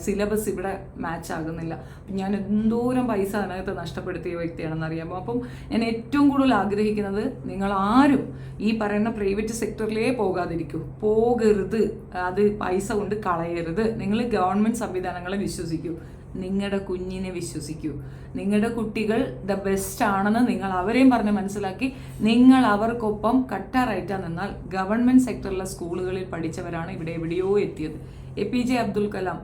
[SPEAKER 1] സിലബസ് ഇവിടെ മാച്ച് ആകുന്നില്ല. ഞാൻ എന്തോരം പൈസ അതിനകത്ത് നഷ്ടപ്പെടുത്തിയ വ്യക്തിയാണെന്ന് അറിയാമോ. അപ്പം ഞാൻ ഏറ്റവും കൂടുതൽ ആഗ്രഹിക്കുന്നത്, നിങ്ങൾ ആരും ഈ പറയുന്ന പ്രൈവറ്റ് സെക്ടറിലേ പോകരുത്. അത് പൈസ കൊണ്ട് കളയരുത്. നിങ്ങൾ ഗവൺമെൻറ് സംവിധാനങ്ങളെ വിശ്വസിക്കൂ. നിങ്ങളുടെ കുഞ്ഞിനെ വിശ്വസിക്കൂ. നിങ്ങളുടെ കുട്ടികൾ ദ ബെസ്റ്റ് ആണെന്ന് നിങ്ങൾ അവരെയും പറഞ്ഞ് മനസ്സിലാക്കി നിങ്ങൾ അവർക്കൊപ്പം കട്ടാറായിട്ടാ നിന്നാൽ, ഗവൺമെൻറ് സെക്ടറിലെ സ്കൂളുകളിൽ പഠിച്ചവരാണ് ഇവിടെ എവിടെയോ എത്തിയത്. APJ അബ്ദുൽ കലാം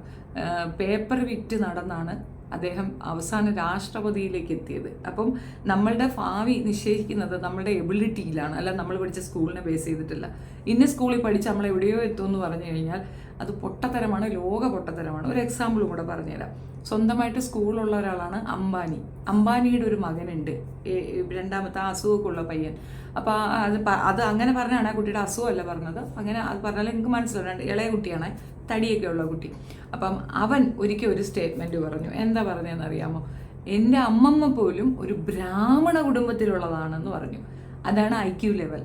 [SPEAKER 1] പേപ്പർ വിറ്റ് നടന്നാണ് അദ്ദേഹം അവസാന രാഷ്ട്രപതിയിലേക്ക് എത്തിയത്. അപ്പം നമ്മളുടെ ഭാവി നിശ്ചയിക്കുന്നത് നമ്മളുടെ എബിലിറ്റിയിലാണ്, അല്ല നമ്മൾ പഠിച്ച സ്കൂളിനെ ബേസ് ചെയ്തിട്ടില്ല. ഇന്ന സ്കൂളിൽ പഠിച്ച് നമ്മൾ എവിടെയോ എത്തുമെന്ന് പറഞ്ഞു കഴിഞ്ഞാൽ അത് പൊട്ടത്തരമാണ്, ലോക പൊട്ടത്തരമാണ്. ഒരു എക്സാമ്പിളും കൂടെ പറഞ്ഞുതരാം. സ്വന്തമായിട്ട് സ്കൂളുള്ള ഒരാളാണ് അംബാനി. അംബാനിയുടെ ഒരു മകനുണ്ട്, രണ്ടാമത്തെ അസുഖമൊക്കെ ഉള്ള പയ്യൻ. അപ്പോൾ അത് അങ്ങനെ പറഞ്ഞാണ്. ആ കുട്ടിയുടെ അസുഖമല്ല പറഞ്ഞത്, അങ്ങനെ അത് പറഞ്ഞാൽ എനിക്ക് മനസ്സിലാവുന്നുണ്ട്. ഇളയ കുട്ടിയാണ്, തടിയൊക്കെ ഉള്ള കുട്ടി. അപ്പം അവൻ ഒരിക്കൽ ഒരു സ്റ്റേറ്റ്മെൻറ്റ് പറഞ്ഞു. എന്താ പറഞ്ഞതെന്ന് അറിയാമോ? എൻ്റെ അമ്മമ്മ പോലും ഒരു ബ്രാഹ്മണ കുടുംബത്തിലുള്ളതാണെന്ന് പറഞ്ഞു. അതാണ് IQ ലെവൽ.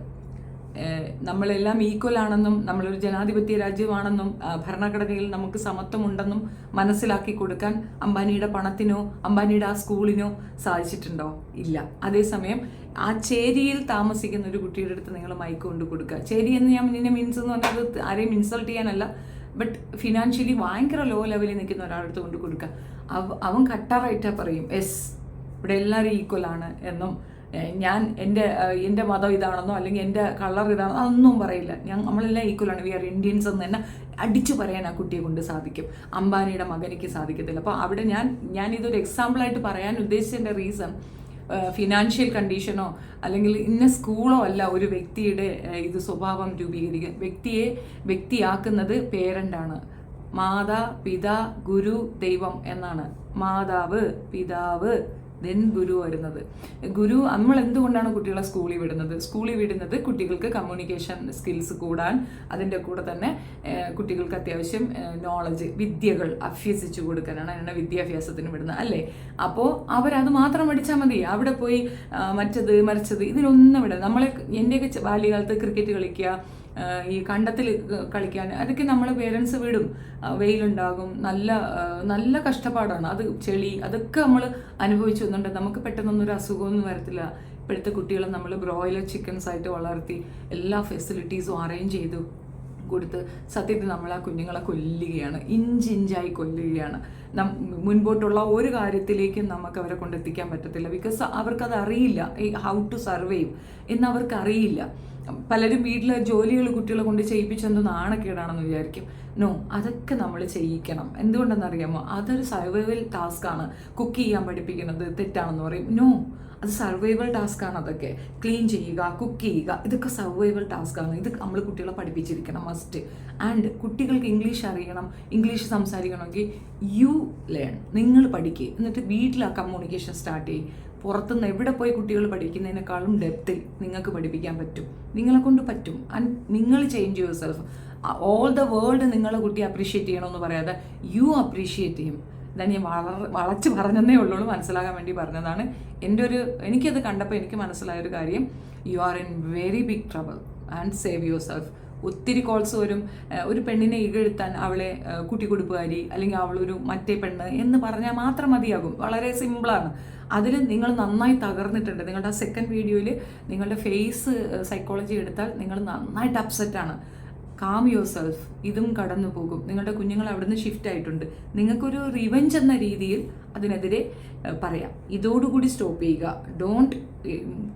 [SPEAKER 1] നമ്മളെല്ലാം ഈക്വൽ ആണെന്നും നമ്മളൊരു ജനാധിപത്യ രാജ്യമാണെന്നും ഭരണഘടനയിൽ നമുക്ക് സമത്വമുണ്ടെന്നും മനസ്സിലാക്കി കൊടുക്കാൻ അംബാനിയുടെ പണത്തിനോ അംബാനിയുടെ ആ സ്കൂളിനോ സാധിച്ചിട്ടുണ്ടോ? ഇല്ല. അതേസമയം ആ ചേരിയിൽ താമസിക്കുന്ന ഒരു കുട്ടിയുടെ അടുത്ത് നിങ്ങൾ മൈക്ക് കൊണ്ട് കൊടുക്കുക. ചേരി എന്ന് ഞാൻ നിന്നെ മീൻസ് എന്ന് പറഞ്ഞത് ആരെയും ഇൻസൾട്ട് ചെയ്യാനല്ല, ബട്ട് ഫിനാൻഷ്യലി ഭയങ്കര ലോ ലെവലിൽ നിൽക്കുന്ന ഒരാളടുത്ത് കൊണ്ട് കൊടുക്കുക. അവൻ കട്ടാറായിട്ടാ പറയും, യെസ് ഇവിടെ എല്ലാവരും ഈക്വലാണ് എന്നും, ഞാൻ എൻ്റെ മതം ഇതാണെന്നോ അല്ലെങ്കിൽ എൻ്റെ കളർ ഇതാണെന്നോ അതൊന്നും പറയില്ല. നമ്മളെല്ലാം ഈക്വലാണ്, വി ആർ ഇന്ത്യൻസ് എന്ന് തന്നെ അടിച്ചു പറയാൻ ആ കുട്ടിയെ കൊണ്ട് സാധിക്കും. അംബാനിയുടെ മകനിക്ക് സാധിക്കത്തില്ല. അപ്പോൾ അവിടെ ഞാൻ ഇതൊരു എക്സാമ്പിളായിട്ട് പറയാൻ ഉദ്ദേശിച്ചതിൻ്റെ റീസൺ, ഫിനാൻഷ്യൽ കണ്ടീഷനോ അല്ലെങ്കിൽ ഇന്ന സ്കൂളോ അല്ല ഒരു വ്യക്തിയുടെ ഇത് സ്വഭാവം രൂപീകരിക്കുക. വ്യക്തിയാക്കുന്നത് പേരൻ്റാണ്. മാതാ പിതാ ഗുരു ദൈവം എന്നാണ്. മാതാവ് പിതാവ് ദെൻ ഗുരു വരുന്നത്. ഗുരു നമ്മൾ എന്തുകൊണ്ടാണ് കുട്ടികളെ സ്കൂളിൽ വിടുന്നത് കുട്ടികൾക്ക് കമ്മ്യൂണിക്കേഷൻ സ്കിൽസ് കൂടാൻ, അതിൻ്റെ കൂടെ തന്നെ കുട്ടികൾക്ക് അത്യാവശ്യം നോളജ് വിദ്യകൾ അഭ്യസിച്ചു കൊടുക്കാനാണ്. അതിനാണ് വിദ്യാഭ്യാസത്തിന് വിടുന്നത് അല്ലേ? അപ്പോൾ അവരത് മാത്രം പഠിച്ചാൽ മതി. അവിടെ പോയി മറ്റത് മറിച്ചത് ഇതിനൊന്നും വിടാം. എൻ്റെയൊക്കെ ബാല്യകാലത്ത് ക്രിക്കറ്റ് കളിക്കുക, ഈ കണ്ടത്തിൽ കളിക്കാൻ, അതൊക്കെ നമ്മളെ പേരൻസ് വിടും. വെയിലുണ്ടാകും, നല്ല കഷ്ടപ്പാടാണ്. അത് ചെളി അതൊക്കെ നമ്മൾ അനുഭവിച്ചു വന്നുണ്ട്. നമുക്ക് പെട്ടെന്നൊന്നും ഒരു അസുഖമൊന്നും വരത്തില്ല. ഇപ്പോഴത്തെ കുട്ടികളെ നമ്മൾ ബ്രോയിലർ ചിക്കൻസ് ആയിട്ട് വളർത്തി എല്ലാ ഫെസിലിറ്റീസും അറേഞ്ച് ചെയ്തു കൊടുത്ത് സത്യത്തിൽ നമ്മൾ ആ കുഞ്ഞുങ്ങളെ കൊല്ലുകയാണ്, ഇഞ്ചിഞ്ചായി കൊല്ലുകയാണ്. മുൻപോട്ടുള്ള ഒരു കാര്യത്തിലേക്കും നമുക്ക് അവരെ കൊണ്ടെത്തിക്കാൻ പറ്റത്തില്ല. ബിക്കോസ് അവർക്കത് അറിയില്ല, ഹൗ ടു സർവൈവ് എന്നവർക്ക് അറിയില്ല. പലരും വീട്ടിലെ ജോലികൾ കുട്ടികളെ കൊണ്ട് ചെയ്യിപ്പിച്ചെന്തോ നാണക്കേടാണെന്ന് വിചാരിക്കും. നോ, അതൊക്കെ നമ്മൾ ചെയ്യിക്കണം. എന്തുകൊണ്ടെന്നറിയാമോ? അതൊരു സർവൈവൽ ടാസ്ക്കാണ്. കുക്ക് ചെയ്യാൻ പഠിപ്പിക്കുന്നത് തെറ്റാണെന്ന് പറയും. നോ, അത് സർവൈവൽ ടാസ്ക്കാണ്. അതൊക്കെ ക്ലീൻ ചെയ്യുക, കുക്ക് ചെയ്യുക, ഇതൊക്കെ സർവൈവൽ ടാസ്ക്കാണ്. ഇത് നമ്മൾ കുട്ടികളെ പഠിപ്പിച്ചിരിക്കണം മസ്റ്റ്. ആൻഡ് കുട്ടികൾക്ക് ഇംഗ്ലീഷ് അറിയണം, ഇംഗ്ലീഷ് സംസാരിക്കണമെങ്കിൽ യു ലേൺ, നിങ്ങൾ പഠിക്കുക. എന്നിട്ട് വീട്ടിൽ ആ കമ്മ്യൂണിക്കേഷൻ സ്റ്റാർട്ട് ചെയ്യും. പുറത്തുനിന്ന് എവിടെ പോയി കുട്ടികൾ പഠിക്കുന്നതിനേക്കാളും ഡെപ്തിൽ നിങ്ങൾക്ക് പഠിപ്പിക്കാൻ പറ്റും. നിങ്ങളെ കൊണ്ട് പറ്റും. ആൻഡ് നിങ്ങൾ change your self. All the world നിങ്ങളെ കുട്ടി അപ്രീഷിയേറ്റ് ചെയ്യണമെന്ന് പറയാതെ യു അപ്രീഷിയേറ്റ് ചെയ്യും. ഇതാണ് ഞാൻ വളച്ച് പറഞ്ഞതേ ഉള്ളൂ, മനസ്സിലാകാൻ വേണ്ടി പറഞ്ഞതാണ്. എനിക്കത് കണ്ടപ്പോൾ എനിക്ക് മനസ്സിലായൊരു കാര്യം, you are in very big trouble and save yourself. ഒത്തിരി കോൾസ് വരും, ഒരു പെണ്ണിനെ ഇകഴ്ത്താൻ അവളെ കുട്ടിക്കൊടുപ്പുകാരി അല്ലെങ്കിൽ അവളൊരു മറ്റേ പെണ്ണ് എന്ന് പറഞ്ഞാൽ മാത്രം മതിയാകും. വളരെ സിമ്പിളാണ്. അതിൽ നിങ്ങൾ നന്നായി തകർന്നിട്ടുണ്ട്. നിങ്ങളുടെ ആ സെക്കൻഡ് വീഡിയോയിൽ നിങ്ങളുടെ ഫേസ് സൈക്കോളജി എടുത്താൽ നിങ്ങൾ നന്നായിട്ട് അപ്സെറ്റാണ്. Calm your self. ഇതും കടന്നു പോകും. നിങ്ങളുടെ കുഞ്ഞുങ്ങൾ അവിടുന്ന് ഷിഫ്റ്റ് ആയിട്ടുണ്ട്. നിങ്ങൾക്കൊരു റിവെഞ്ച് എന്ന രീതിയിൽ അതിനെതിരെ പറയാം. ഇതോടുകൂടി സ്റ്റോപ്പ് ചെയ്യുക. ഡോണ്ട്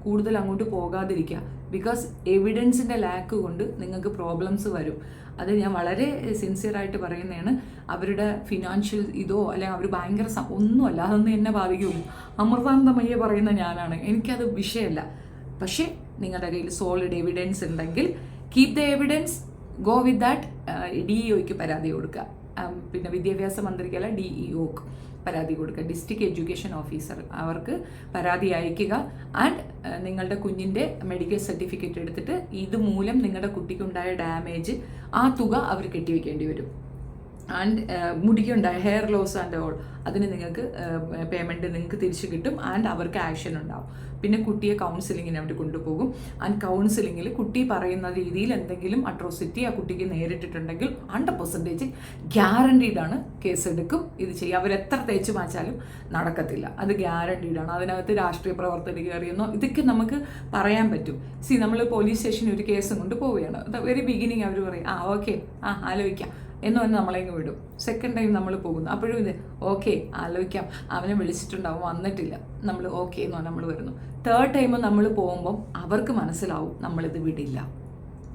[SPEAKER 1] കൂടുതൽ അങ്ങോട്ട് പോകാതിരിക്കുക. ബിക്കോസ് എവിഡൻസിൻ്റെ ലാക്ക് കൊണ്ട് നിങ്ങൾക്ക് പ്രോബ്ലംസ് വരും. അത് ഞാൻ വളരെ സിൻസിയറായിട്ട് പറയുന്നതാണ്. അവരുടെ ഫിനാൻഷ്യൽ ഇതോ അല്ലെങ്കിൽ അവർ ഭയങ്കര ഒന്നുമല്ല, അതൊന്നും എന്നെ ബാധിക്കുള്ളൂ. അമൃതാനന്ദമയ്യെ പറയുന്ന ഞാനാണ്, എനിക്കത് വിഷയമല്ല. പക്ഷേ നിങ്ങളുടെ കയ്യിൽ സോളിഡ് എവിഡൻസ് ഉണ്ടെങ്കിൽ keep the evidence, go with that. DEOയ്ക്ക് പരാതി കൊടുക്കുക. പിന്നെ വിദ്യാഭ്യാസ മന്ത്രിക്കല്ല, DEOക്ക് പരാതി കൊടുക്കുക. ഡിസ്ട്രിക്ട് എഡ്യൂക്കേഷൻ ഓഫീസർ, അവർക്ക് പരാതി അയക്കുക. ആൻഡ് നിങ്ങളുടെ കുഞ്ഞിൻ്റെ മെഡിക്കൽ സർട്ടിഫിക്കറ്റ് എടുത്തിട്ട് ഇതുമൂലം നിങ്ങളുടെ കുട്ടിക്കുണ്ടായ ഡാമേജ് ആ തുക അവർ കെട്ടിവെക്കേണ്ടി വരും. ആൻഡ് മുടിക്കുണ്ടായ ഹെയർ ലോസ് ആൻഡ് ഓൾ, അതിന് നിങ്ങൾക്ക് പേയ്മെൻറ്റ് നിങ്ങൾക്ക് തിരിച്ചു കിട്ടും. ആൻഡ് അവർക്ക് ആക്ഷൻ ഉണ്ടാവും. പിന്നെ കുട്ടിയെ കൗൺസിലിങ്ങിന് അവർ കൊണ്ടുപോകും. ആൻഡ് കൗൺസിലിങ്ങിൽ കുട്ടി പറയുന്ന രീതിയിൽ എന്തെങ്കിലും അട്രോസിറ്റി ആ കുട്ടിക്ക് നേരിട്ടിട്ടുണ്ടെങ്കിൽ 100% ഗ്യാരണ്ടീഡാണ് കേസെടുക്കും. ഇത് ചെയ്യും. അവരെത്ര തേച്ച് മാച്ചാലും നടക്കത്തില്ല, അത് ഗ്യാരണ്ടീഡാണ്. അതിനകത്ത് രാഷ്ട്രീയ പ്രവർത്തകർ കയറിയെന്നോ ഇതൊക്കെ നമുക്ക് പറയാൻ പറ്റും. നമ്മൾ പോലീസ് സ്റ്റേഷനിൽ ഒരു കേസും കൊണ്ട് പോവുകയാണ്. വെരി ബിഗിനിങ് അവർ പറയും ഓക്കെ ആലോചിക്കാം എന്ന് പറഞ്ഞ് നമ്മളെങ്ങ് വിടും. സെക്കൻഡ് ടൈം നമ്മൾ പോകുന്നു, അപ്പോഴും ഇത് ഓക്കെ ആലോചിക്കാം, അവനെ വിളിച്ചിട്ടുണ്ടാവും വന്നിട്ടില്ല, നമ്മൾ ഓക്കെ എന്ന് പറഞ്ഞാൽ നമ്മൾ വരുന്നു. തേർഡ് ടൈം നമ്മൾ പോകുമ്പം അവർക്ക് മനസ്സിലാവും നമ്മളിത് വിടില്ല.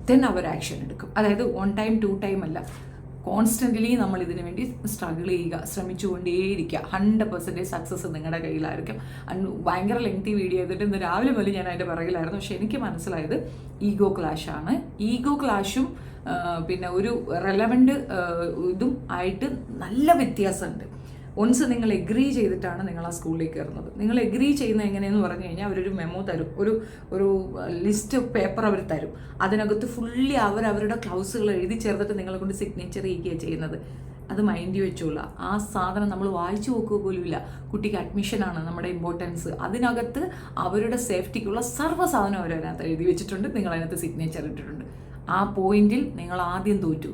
[SPEAKER 1] ദെൻ അവർ ആക്ഷൻ എടുക്കും. അതായത് 1 ടൈം 2 ടൈം അല്ല, കോൺസ്റ്റൻ്റ്ലി നമ്മൾ ഇതിനു വേണ്ടി സ്ട്രഗിൾ ചെയ്യുക, ശ്രമിച്ചുകൊണ്ടേയിരിക്കുക. 100% സക്സസ് നിങ്ങളുടെ കയ്യിലായിരിക്കും. ഭയങ്കര ലെങ്തി വീഡിയോ ചെയ്തിട്ട് ഇന്ന് രാവിലെ മുതൽ ഞാൻ അതിൻ്റെ പിറകിലായിരുന്നു. പക്ഷെ എനിക്ക് മനസ്സിലായത് ഈഗോ ക്ലാഷാണ്. ഈഗോ ക്ലാഷും പിന്നെ ഒരു റെലവൻറ്റ് ഇതും ആയിട്ട് നല്ല വ്യത്യാസമുണ്ട്. ഒൺസ് നിങ്ങൾ എഗ്രി ചെയ്തിട്ടാണ് നിങ്ങൾ ആ സ്കൂളിലേക്ക് കയറുന്നത്. നിങ്ങൾ എഗ്രി ചെയ്യുന്നത് എങ്ങനെയെന്ന് പറഞ്ഞു കഴിഞ്ഞാൽ അവരൊരു മെമ്മോ തരും, ഒരു ലിസ്റ്റ് പേപ്പർ അവർ തരും. അതിനകത്ത് ഫുള്ളി അവരുടെ ക്ലൗസുകൾ എഴുതി ചേർത്തിട്ട് നിങ്ങളെ കൊണ്ട് സിഗ്നേച്ചർ ചെയ്യുകയാണ് ചെയ്യുന്നത്. അത് മൈൻഡ് വെച്ചോളൂ. ആ സാധനം നമ്മൾ വായിച്ചു നോക്കുക പോലും ഇല്ല. കുട്ടിക്ക് അഡ്മിഷനാണ് നമ്മുടെ ഇമ്പോർട്ടൻസ്. അതിനകത്ത് അവരുടെ സേഫ്റ്റിക്കുള്ള സർവ്വ സാധനം അവരതിനകത്ത് എഴുതി വെച്ചിട്ടുണ്ട്. നിങ്ങൾ അതിനകത്ത് സിഗ്നേച്ചർ ഇട്ടിട്ടുണ്ട്. ആ പോയിന്റിൽ നിങ്ങൾ ആദ്യം തോറ്റു.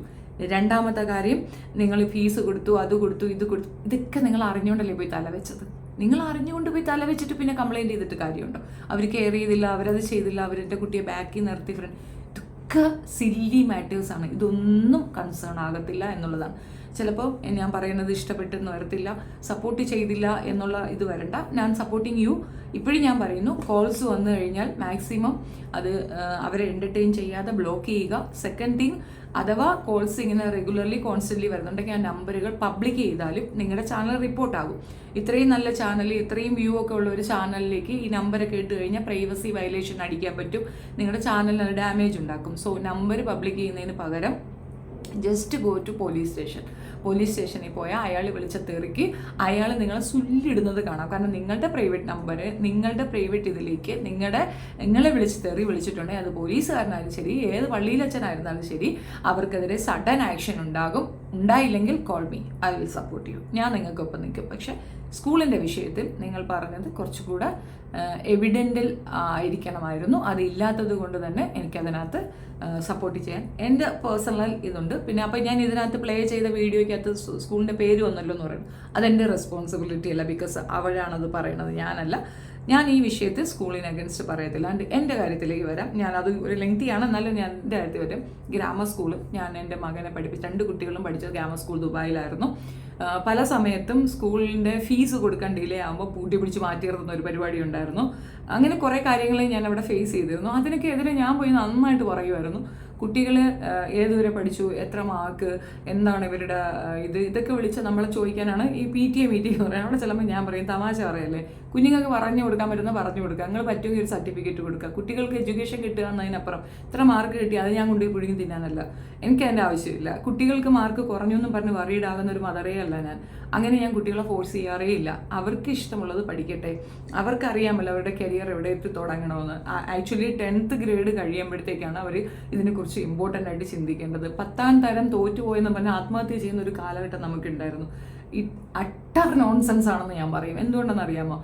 [SPEAKER 1] രണ്ടാമത്തെ കാര്യം, നിങ്ങൾ ഫീസ് കൊടുത്തു, അത് കൊടുത്തു, ഇത് കൊടുത്തു, ഇതൊക്കെ നിങ്ങൾ അറിഞ്ഞുകൊണ്ടല്ലേ പോയി തലവെച്ചത്. നിങ്ങൾ അറിഞ്ഞുകൊണ്ട് പോയി തലവെച്ചിട്ട് പിന്നെ കംപ്ലൈൻറ്റ് ചെയ്തിട്ട് കാര്യമുണ്ടോ? അവർ കെയർ ചെയ്തില്ല, അവരത് ചെയ്തില്ല, അവരെൻ്റെ കുട്ടിയെ ബാക്കിൽ നിർത്തി ഫ്രണ്ട്. ഇതൊക്കെ സില്ലി മാറ്റേഴ്സാണ്. ഇതൊന്നും കൺസേൺ ആകത്തില്ല എന്നുള്ളതാണ്. ചിലപ്പോൾ ഞാൻ പറയുന്നത് ഇഷ്ടപ്പെട്ടെന്ന് വരത്തില്ല, സപ്പോർട്ട് ചെയ്തില്ല എന്നുള്ള ഇത് വരണ്ട. ഞാൻ സപ്പോർട്ടിങ് യു. ഇപ്പോഴും ഞാൻ പറയുന്നു, കോൾസ് വന്നു കഴിഞ്ഞാൽ മാക്സിമം അത് അവരെ എൻ്റർടൈൻ ചെയ്യാതെ ബ്ലോക്ക് ചെയ്യുക. സെക്കൻഡ് തിങ്, അഥവാ കോൾസ് ഇങ്ങനെ റെഗുലർലി കോൺസ്റ്റൻ്റ്ലി വരുന്നുണ്ടെങ്കിൽ ആ നമ്പറുകൾ പബ്ലിക് ചെയ്താലും നിങ്ങളുടെ ചാനൽ റിപ്പോർട്ടാകും. ഇത്രയും നല്ല ചാനൽ, ഇത്രയും വ്യൂ ഒക്കെ ഉള്ള ഒരു ചാനലിലേക്ക് ഈ നമ്പറൊക്കെ ഇട്ട് കഴിഞ്ഞാൽ പ്രൈവസി വയലേഷൻ അടിക്കാൻ പറ്റും. നിങ്ങളുടെ ചാനലിന് ഡാമേജ് ഉണ്ടാക്കും. സോ നമ്പർ പബ്ലിക് ചെയ്യുന്നതിന് പകരം ജസ്റ്റ് ഗോ ടു പോലീസ് സ്റ്റേഷനിൽ പോയാൽ അയാൾ വിളിച്ച തെറിക്ക് അയാൾ നിങ്ങളെ സുല്ലിടുന്നത് കാണാം. കാരണം നിങ്ങളുടെ പ്രൈവറ്റ് നമ്പർ, നിങ്ങളുടെ പ്രൈവറ്റ് ഇതിലേക്ക് നിങ്ങളെ വിളിച്ച് തെറി വിളിച്ചിട്ടുണ്ടെങ്കിൽ അത് പോലീസുകാരനായാലും ശരി, ഏത് പള്ളിയിലച്ഛനായിരുന്നാലും ശരി, അവർക്കെതിരെ സഡൻ ആക്ഷൻ ഉണ്ടാകും. ഉണ്ടായില്ലെങ്കിൽ call me, I will support you. ഞാൻ നിങ്ങൾക്കൊപ്പം നിൽക്കും. പക്ഷേ സ്കൂളിൻ്റെ വിഷയത്തിൽ നിങ്ങൾ പറഞ്ഞത് കുറച്ചുകൂടെ എവിഡൻ്റൽ ആയിരിക്കണമായിരുന്നു. അതില്ലാത്തത് കൊണ്ട് തന്നെ എനിക്കതിനകത്ത് സപ്പോർട്ട് ചെയ്യാൻ എൻ്റെ പേഴ്സണൽ ഇതുണ്ട്. പിന്നെ അപ്പോൾ ഞാൻ ഇതിനകത്ത് പ്ലേ ചെയ്ത വീഡിയോയ്ക്കകത്ത് സ്കൂളിൻ്റെ പേര് വന്നല്ലോ എന്ന് പറയുന്നത് അതെൻ്റെ റെസ്പോൺസിബിലിറ്റി അല്ല. ബിക്കോസ് അവരാണത് പറയണത്, ഞാനല്ല. ഞാൻ ഈ വിഷയത്തിൽ സ്കൂളിന് അഗൻസ്റ്റ് പറയത്തില്ല. ആൻഡ് എൻ്റെ കാര്യത്തിലേക്ക് വരാം. ഞാനത് ഒരു ലെങ്തിയാണ്, എന്നാലും ഞാൻ എൻ്റെ കാര്യത്തിൽ വരും. ഗ്രാമർ സ്കൂൾ, ഞാൻ എൻ്റെ മകനെ പഠിപ്പിച്ചു. 2 കുട്ടികളും പഠിച്ചത് ഗ്രാമർ സ്കൂൾ ദുബായിലായിരുന്നു. പല സമയത്തും സ്കൂളിൻ്റെ ഫീസ് കൊടുക്കാൻ ഡിലേ ആകുമ്പോൾ പൂട്ടി പിടിച്ച് മാറ്റി നിർത്തുന്ന ഒരു പരിപാടി ഉണ്ടായിരുന്നു. അങ്ങനെ കുറേ കാര്യങ്ങൾ ഞാൻ അവിടെ ഫേസ് ചെയ്തിരുന്നു. അതിനൊക്കെ എതിരെ ഞാൻ പോയി നന്നായിട്ട് പറയുമായിരുന്നു. കുട്ടികൾ ഏതുവരെ പഠിച്ചു, എത്ര മാർക്ക്, എന്താണ് ഇവരുടെ ഇതൊക്കെ വിളിച്ച് നമ്മളെ ചോദിക്കാനാണ് ഈ PTA മീറ്റിംഗ് എന്ന് പറയുന്നത്. അവിടെ ചിലപ്പോൾ ഞാൻ പറയും, തമാശ പറയല്ലേ, കുഞ്ഞുങ്ങൾക്ക് പറഞ്ഞു കൊടുക്കാൻ പറ്റുന്ന പറഞ്ഞു കൊടുക്കുക, നിങ്ങൾ പറ്റുമെങ്കിൽ ഒരു സർട്ടിഫിക്കറ്റ് കൊടുക്കുക. കുട്ടികൾക്ക് എഡ്യൂക്കേഷൻ കിട്ടുക എന്നതിനപ്പുറം ഇത്ര മാർക്ക് കിട്ടി അത് ഞാൻ കൊണ്ടുപോയി പുഴുങ്ങി തിന്നാനല്ല, എനിക്ക് അതിൻ്റെ ആവശ്യമില്ല. കുട്ടികൾക്ക് മാർക്ക് കുറഞ്ഞു എന്നും പറഞ്ഞ് വറീഡ് ആകുന്ന ഒരു മദറേ അല്ല ഞാൻ. അങ്ങനെ ഞാൻ കുട്ടികളെ ഫോഴ്സ് ചെയ്യാറേ ഇല്ല. അവർക്ക് ഇഷ്ടമുള്ളത് പഠിക്കട്ടെ, അവർക്കറിയാമല്ലോ അവരുടെ കരിയർ എവിടെ എത്തി തുടങ്ങണമെന്ന്. ആക്ച്വലി 10th ഗ്രേഡ് കഴിയുമ്പോഴത്തേക്കാണ് അവർ ഇതിനെക്കുറിച്ച് ഇമ്പോർട്ടൻ്റ് ആയിട്ട് ചിന്തിക്കേണ്ടത്. 10ാം തരം തോറ്റുപോയെന്ന് പറഞ്ഞാൽ ആത്മഹത്യ ചെയ്യുന്ന ഒരു കാലഘട്ടം നമുക്കുണ്ടായിരുന്നു. അട്ടർ നോൺസെൻസ് ആണെന്ന് ഞാൻ പറയും. എന്തുകൊണ്ടെന്ന് അറിയാമോ?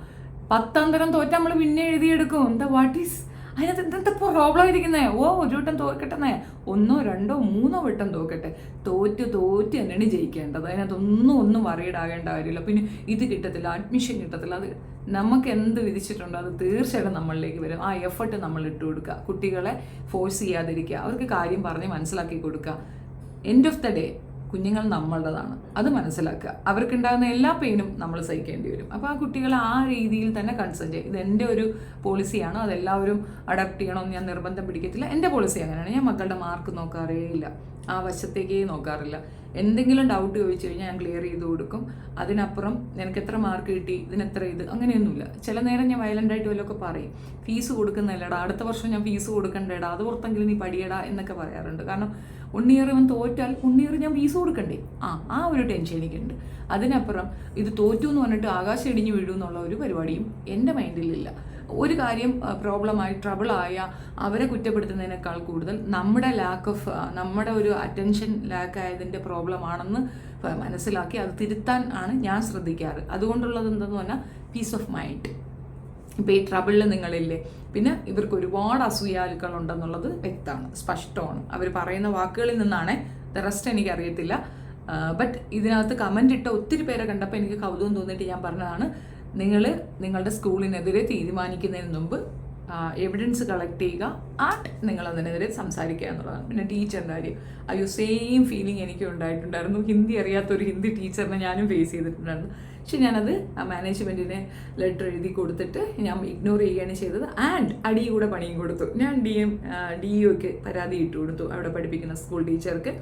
[SPEAKER 1] 10ാം തരം തോറ്റ നമ്മൾ പിന്നെ എഴുതിയെടുക്കും. എന്താ വാട്ട് ഈസ് അതിനകത്ത് എന്താ പ്രോബ്ലം ഇരിക്കുന്നേ? ഒരു വട്ടം തോക്കട്ടെന്നേ, 1, 2, 3 വട്ടം തോക്കട്ടെ, തോറ്റ് തന്നെയാണ് ജയിക്കേണ്ടത്. അതിനകത്തൊന്നും വറീഡാകേണ്ട കാര്യമില്ല. പിന്നെ ഇത് കിട്ടത്തില്ല, അഡ്മിഷൻ കിട്ടത്തില്ല, അത് നമുക്ക് എന്ത് വിധിച്ചിട്ടുണ്ടോ അത് തീർച്ചയായിട്ടും നമ്മളിലേക്ക് വരും. ആ എഫർട്ട് നമ്മൾ ഇട്ട് കൊടുക്കുക, കുട്ടികളെ ഫോഴ്സ് ചെയ്യാതിരിക്കുക, അവർക്ക് കാര്യം പറഞ്ഞ് മനസ്സിലാക്കി കൊടുക്കുക. എൻഡ് ഓഫ് ദ ഡേ കുഞ്ഞുങ്ങൾ നമ്മളുടേതാണ്, അത് മനസ്സിലാക്കുക. അവർക്കുണ്ടാകുന്ന എല്ലാ പെയിനും നമ്മൾ സഹിക്കേണ്ടി വരും. അപ്പോൾ ആ കുട്ടികളെ ആ രീതിയിൽ തന്നെ കൺസേൺ ചെയ്യും. ഇത് എൻ്റെ ഒരു പോളിസിയാണ്, അതെല്ലാവരും അഡാപ്റ്റ് ചെയ്യണമെന്ന് ഞാൻ നിർബന്ധം പിടിക്കത്തില്ല. എൻ്റെ പോളിസി അങ്ങനെയാണ്. ഞാൻ മക്കളുടെ മാർക്ക് നോക്കാറേ ഇല്ല, ആ വശത്തേക്കേ നോക്കാറില്ല. എന്തെങ്കിലും ഡൗട്ട് ചോദിച്ചു കഴിഞ്ഞാൽ ഞാൻ ക്ലിയർ ചെയ്ത് കൊടുക്കും. അതിനപ്പുറം നിനക്ക് എത്ര മാർക്ക് കിട്ടി, ഇതിനെത്ര ഇത്, അങ്ങനെയൊന്നുമില്ല. ചില നേരം ഞാൻ വയലൻ്റായിട്ട് വല്ലതൊക്കെ പറയും. ഫീസ് കൊടുക്കുന്നില്ലടാ, അടുത്ത വർഷം ഞാൻ ഫീസ് കൊടുക്കണ്ടേടാ, അത് പുറത്തെങ്കിലും നീ പഠിയടാ എന്നൊക്കെ പറയാറുണ്ട്. കാരണം 1 ഇയർ ഇവൻ തോറ്റാൽ 1 ഇയർ ഞാൻ ഫീസ് കൊടുക്കണ്ടേ? ആ ഒരു ടെൻഷൻ എനിക്കുണ്ട്. അതിനപ്പുറം ഇത് തോറ്റു എന്ന് പറഞ്ഞിട്ട് ആകാശം ഇടിഞ്ഞു വീഴും എന്നുള്ള ഒരു പരിപാടിയും എൻ്റെ മൈൻഡിലില്ല. ഒരു കാര്യം പ്രോബ്ലമായി ട്രബിളായ അവരെ കുറ്റപ്പെടുത്തുന്നതിനേക്കാൾ കൂടുതൽ നമ്മുടെ ഒരു അറ്റൻഷൻ ലാക്കായതിൻ്റെ പ്രോബ്ലം ആണെന്ന് മനസ്സിലാക്കി അത് തിരുത്താൻ ആണ് ഞാൻ ശ്രദ്ധിക്കാറ്. അതുകൊണ്ടുള്ളത് എന്തെന്ന് പറഞ്ഞാൽ പീസ് ഓഫ് മൈൻഡ്. ഇപ്പോൾ ഈ ട്രബിളിൽ നിങ്ങളില്ലേ, പിന്നെ ഇവർക്ക് ഒരുപാട് അസൂയാലുക്കളുണ്ടെന്നുള്ളത് വ്യക്തമാണ്, സ്പഷ്ടമാണ്. അവർ പറയുന്ന വാക്കുകളിൽ നിന്നാണ്. ദ റെസ്റ്റ് എനിക്കറിയത്തില്ല. ബട്ട് ഇതിനകത്ത് കമൻ്റ് ഇട്ട ഒത്തിരി പേരെ കണ്ടപ്പോൾ എനിക്ക് കൗതുകം തോന്നിയിട്ട് ഞാൻ പറഞ്ഞതാണ്, നിങ്ങളുടെ സ്കൂളിനെതിരെ തീരുമാനിക്കുന്നതിന് മുമ്പ് എവിഡൻസ് കളക്ട് ചെയ്യുക, നിങ്ങൾ അതിനെതിരെ സംസാരിക്കുക എന്നുള്ളതാണ്. പിന്നെ ടീച്ചറിൻ്റെ കാര്യം, സെയിം ഫീലിംഗ് എനിക്കും ഉണ്ടായിട്ടുണ്ടായിരുന്നു. ഹിന്ദി അറിയാത്തൊരു ഹിന്ദി ടീച്ചറിനെ ഞാനും ഫേസ് ചെയ്തിട്ടുണ്ടായിരുന്നു. പക്ഷെ ഞാനത് മാനേജ്മെൻറ്റിനെ ലെറ്റർ എഴുതി കൊടുത്തിട്ട് ഞാൻ ഇഗ്നോർ ചെയ്യുകയാണ് ചെയ്തത്. ആൻഡ് അടി കൂടെ പണിയും കൊടുത്തു. ഞാൻ DEOക്ക് പരാതി ഇട്ട് കൊടുത്തു, അവിടെ പഠിപ്പിക്കുന്ന സ്കൂൾ ടീച്ചർക്ക്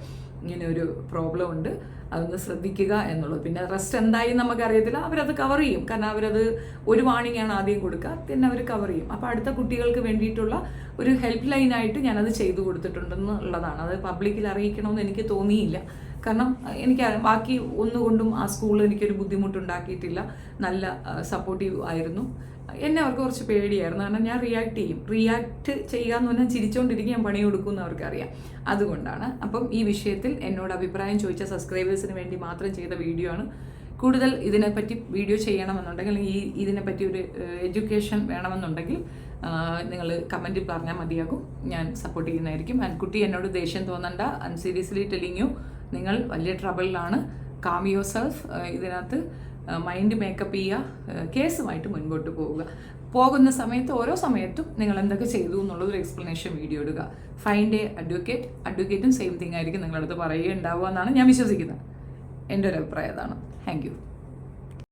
[SPEAKER 1] ഇങ്ങനെ ഒരു പ്രോബ്ലം ഉണ്ട്, അതൊന്ന് ശ്രദ്ധിക്കുക എന്നുള്ളത്. പിന്നെ റെസ്റ്റ് എന്തായി നമുക്കറിയത്തില്ല. അവരത് കവർ ചെയ്യും, കാരണം അവരത് ഒരു വാണിംഗ് ആണ് ആദ്യം കൊടുക്കുക, പിന്നെ അവർ കവർ ചെയ്യും. അപ്പോൾ അടുത്ത കുട്ടികൾക്ക് വേണ്ടിയിട്ടുള്ള ഒരു ഹെൽപ്പ് ലൈനായിട്ട് ഞാനത് ചെയ്തു കൊടുത്തിട്ടുണ്ടെന്നുള്ളതാണ്. അത് പബ്ലിക്കിൽ അറിയിക്കണമെന്ന് എനിക്ക് തോന്നിയില്ല. കാരണം എനിക്ക് ബാക്കി ഒന്നുകൊണ്ടും ആ സ്കൂൾ എനിക്കൊരു ബുദ്ധിമുട്ടുണ്ടാക്കിയിട്ടില്ല. നല്ല സപ്പോർട്ടീവ് ആയിരുന്നു. എന്നെ അവർക്ക് കുറച്ച് പേടിയായിരുന്നു, കാരണം ഞാൻ റിയാക്ട് ചെയ്യുക എന്ന് പറഞ്ഞാൽ ചിരിച്ചുകൊണ്ടിരിക്കും, ഞാൻ പണി കൊടുക്കുമെന്ന് അവർക്കറിയാം. അതുകൊണ്ടാണ്. അപ്പം ഈ വിഷയത്തിൽ എന്നോട് അഭിപ്രായം ചോദിച്ച സബ്സ്ക്രൈബേഴ്സിന് വേണ്ടി മാത്രം ചെയ്ത വീഡിയോ ആണ്. കൂടുതൽ ഇതിനെപ്പറ്റി വീഡിയോ ചെയ്യണമെന്നുണ്ടെങ്കിൽ, അല്ലെങ്കിൽ ഇതിനെപ്പറ്റി ഒരു എഡ്യൂക്കേഷൻ വേണമെന്നുണ്ടെങ്കിൽ നിങ്ങൾ കമൻറ്റിൽ പറഞ്ഞാൽ മതിയാകും, ഞാൻ സപ്പോർട്ട് ചെയ്യുന്നതായിരിക്കും. കുട്ടി എന്നോട് ദേഷ്യം തോന്നണ്ട, I am seriously telling you, നിങ്ങൾ വലിയ ട്രബിളിലാണ്. Calm yourself. ഇതിനകത്ത് മൈൻഡ് മേക്കപ്പ് ചെയ്യുക, കേസുമായിട്ട് മുൻപോട്ട് പോകുന്ന സമയത്ത് ഓരോ സമയത്തും നിങ്ങൾ എന്തൊക്കെ ചെയ്തു എന്നുള്ളൊരു എക്സ്പ്ലനേഷൻ വീഡിയോ ഇടുക. ഫൈൻഡ് എ അഡ്വക്കേറ്റും സെയിം തിങ് ആയിരിക്കും നിങ്ങളടുത്ത് പറയുകയുണ്ടാവുക എന്നാണ് ഞാൻ വിശ്വസിക്കുന്നത്. എൻ്റെ ഒരു അഭിപ്രായം അതാണ്. Thank you.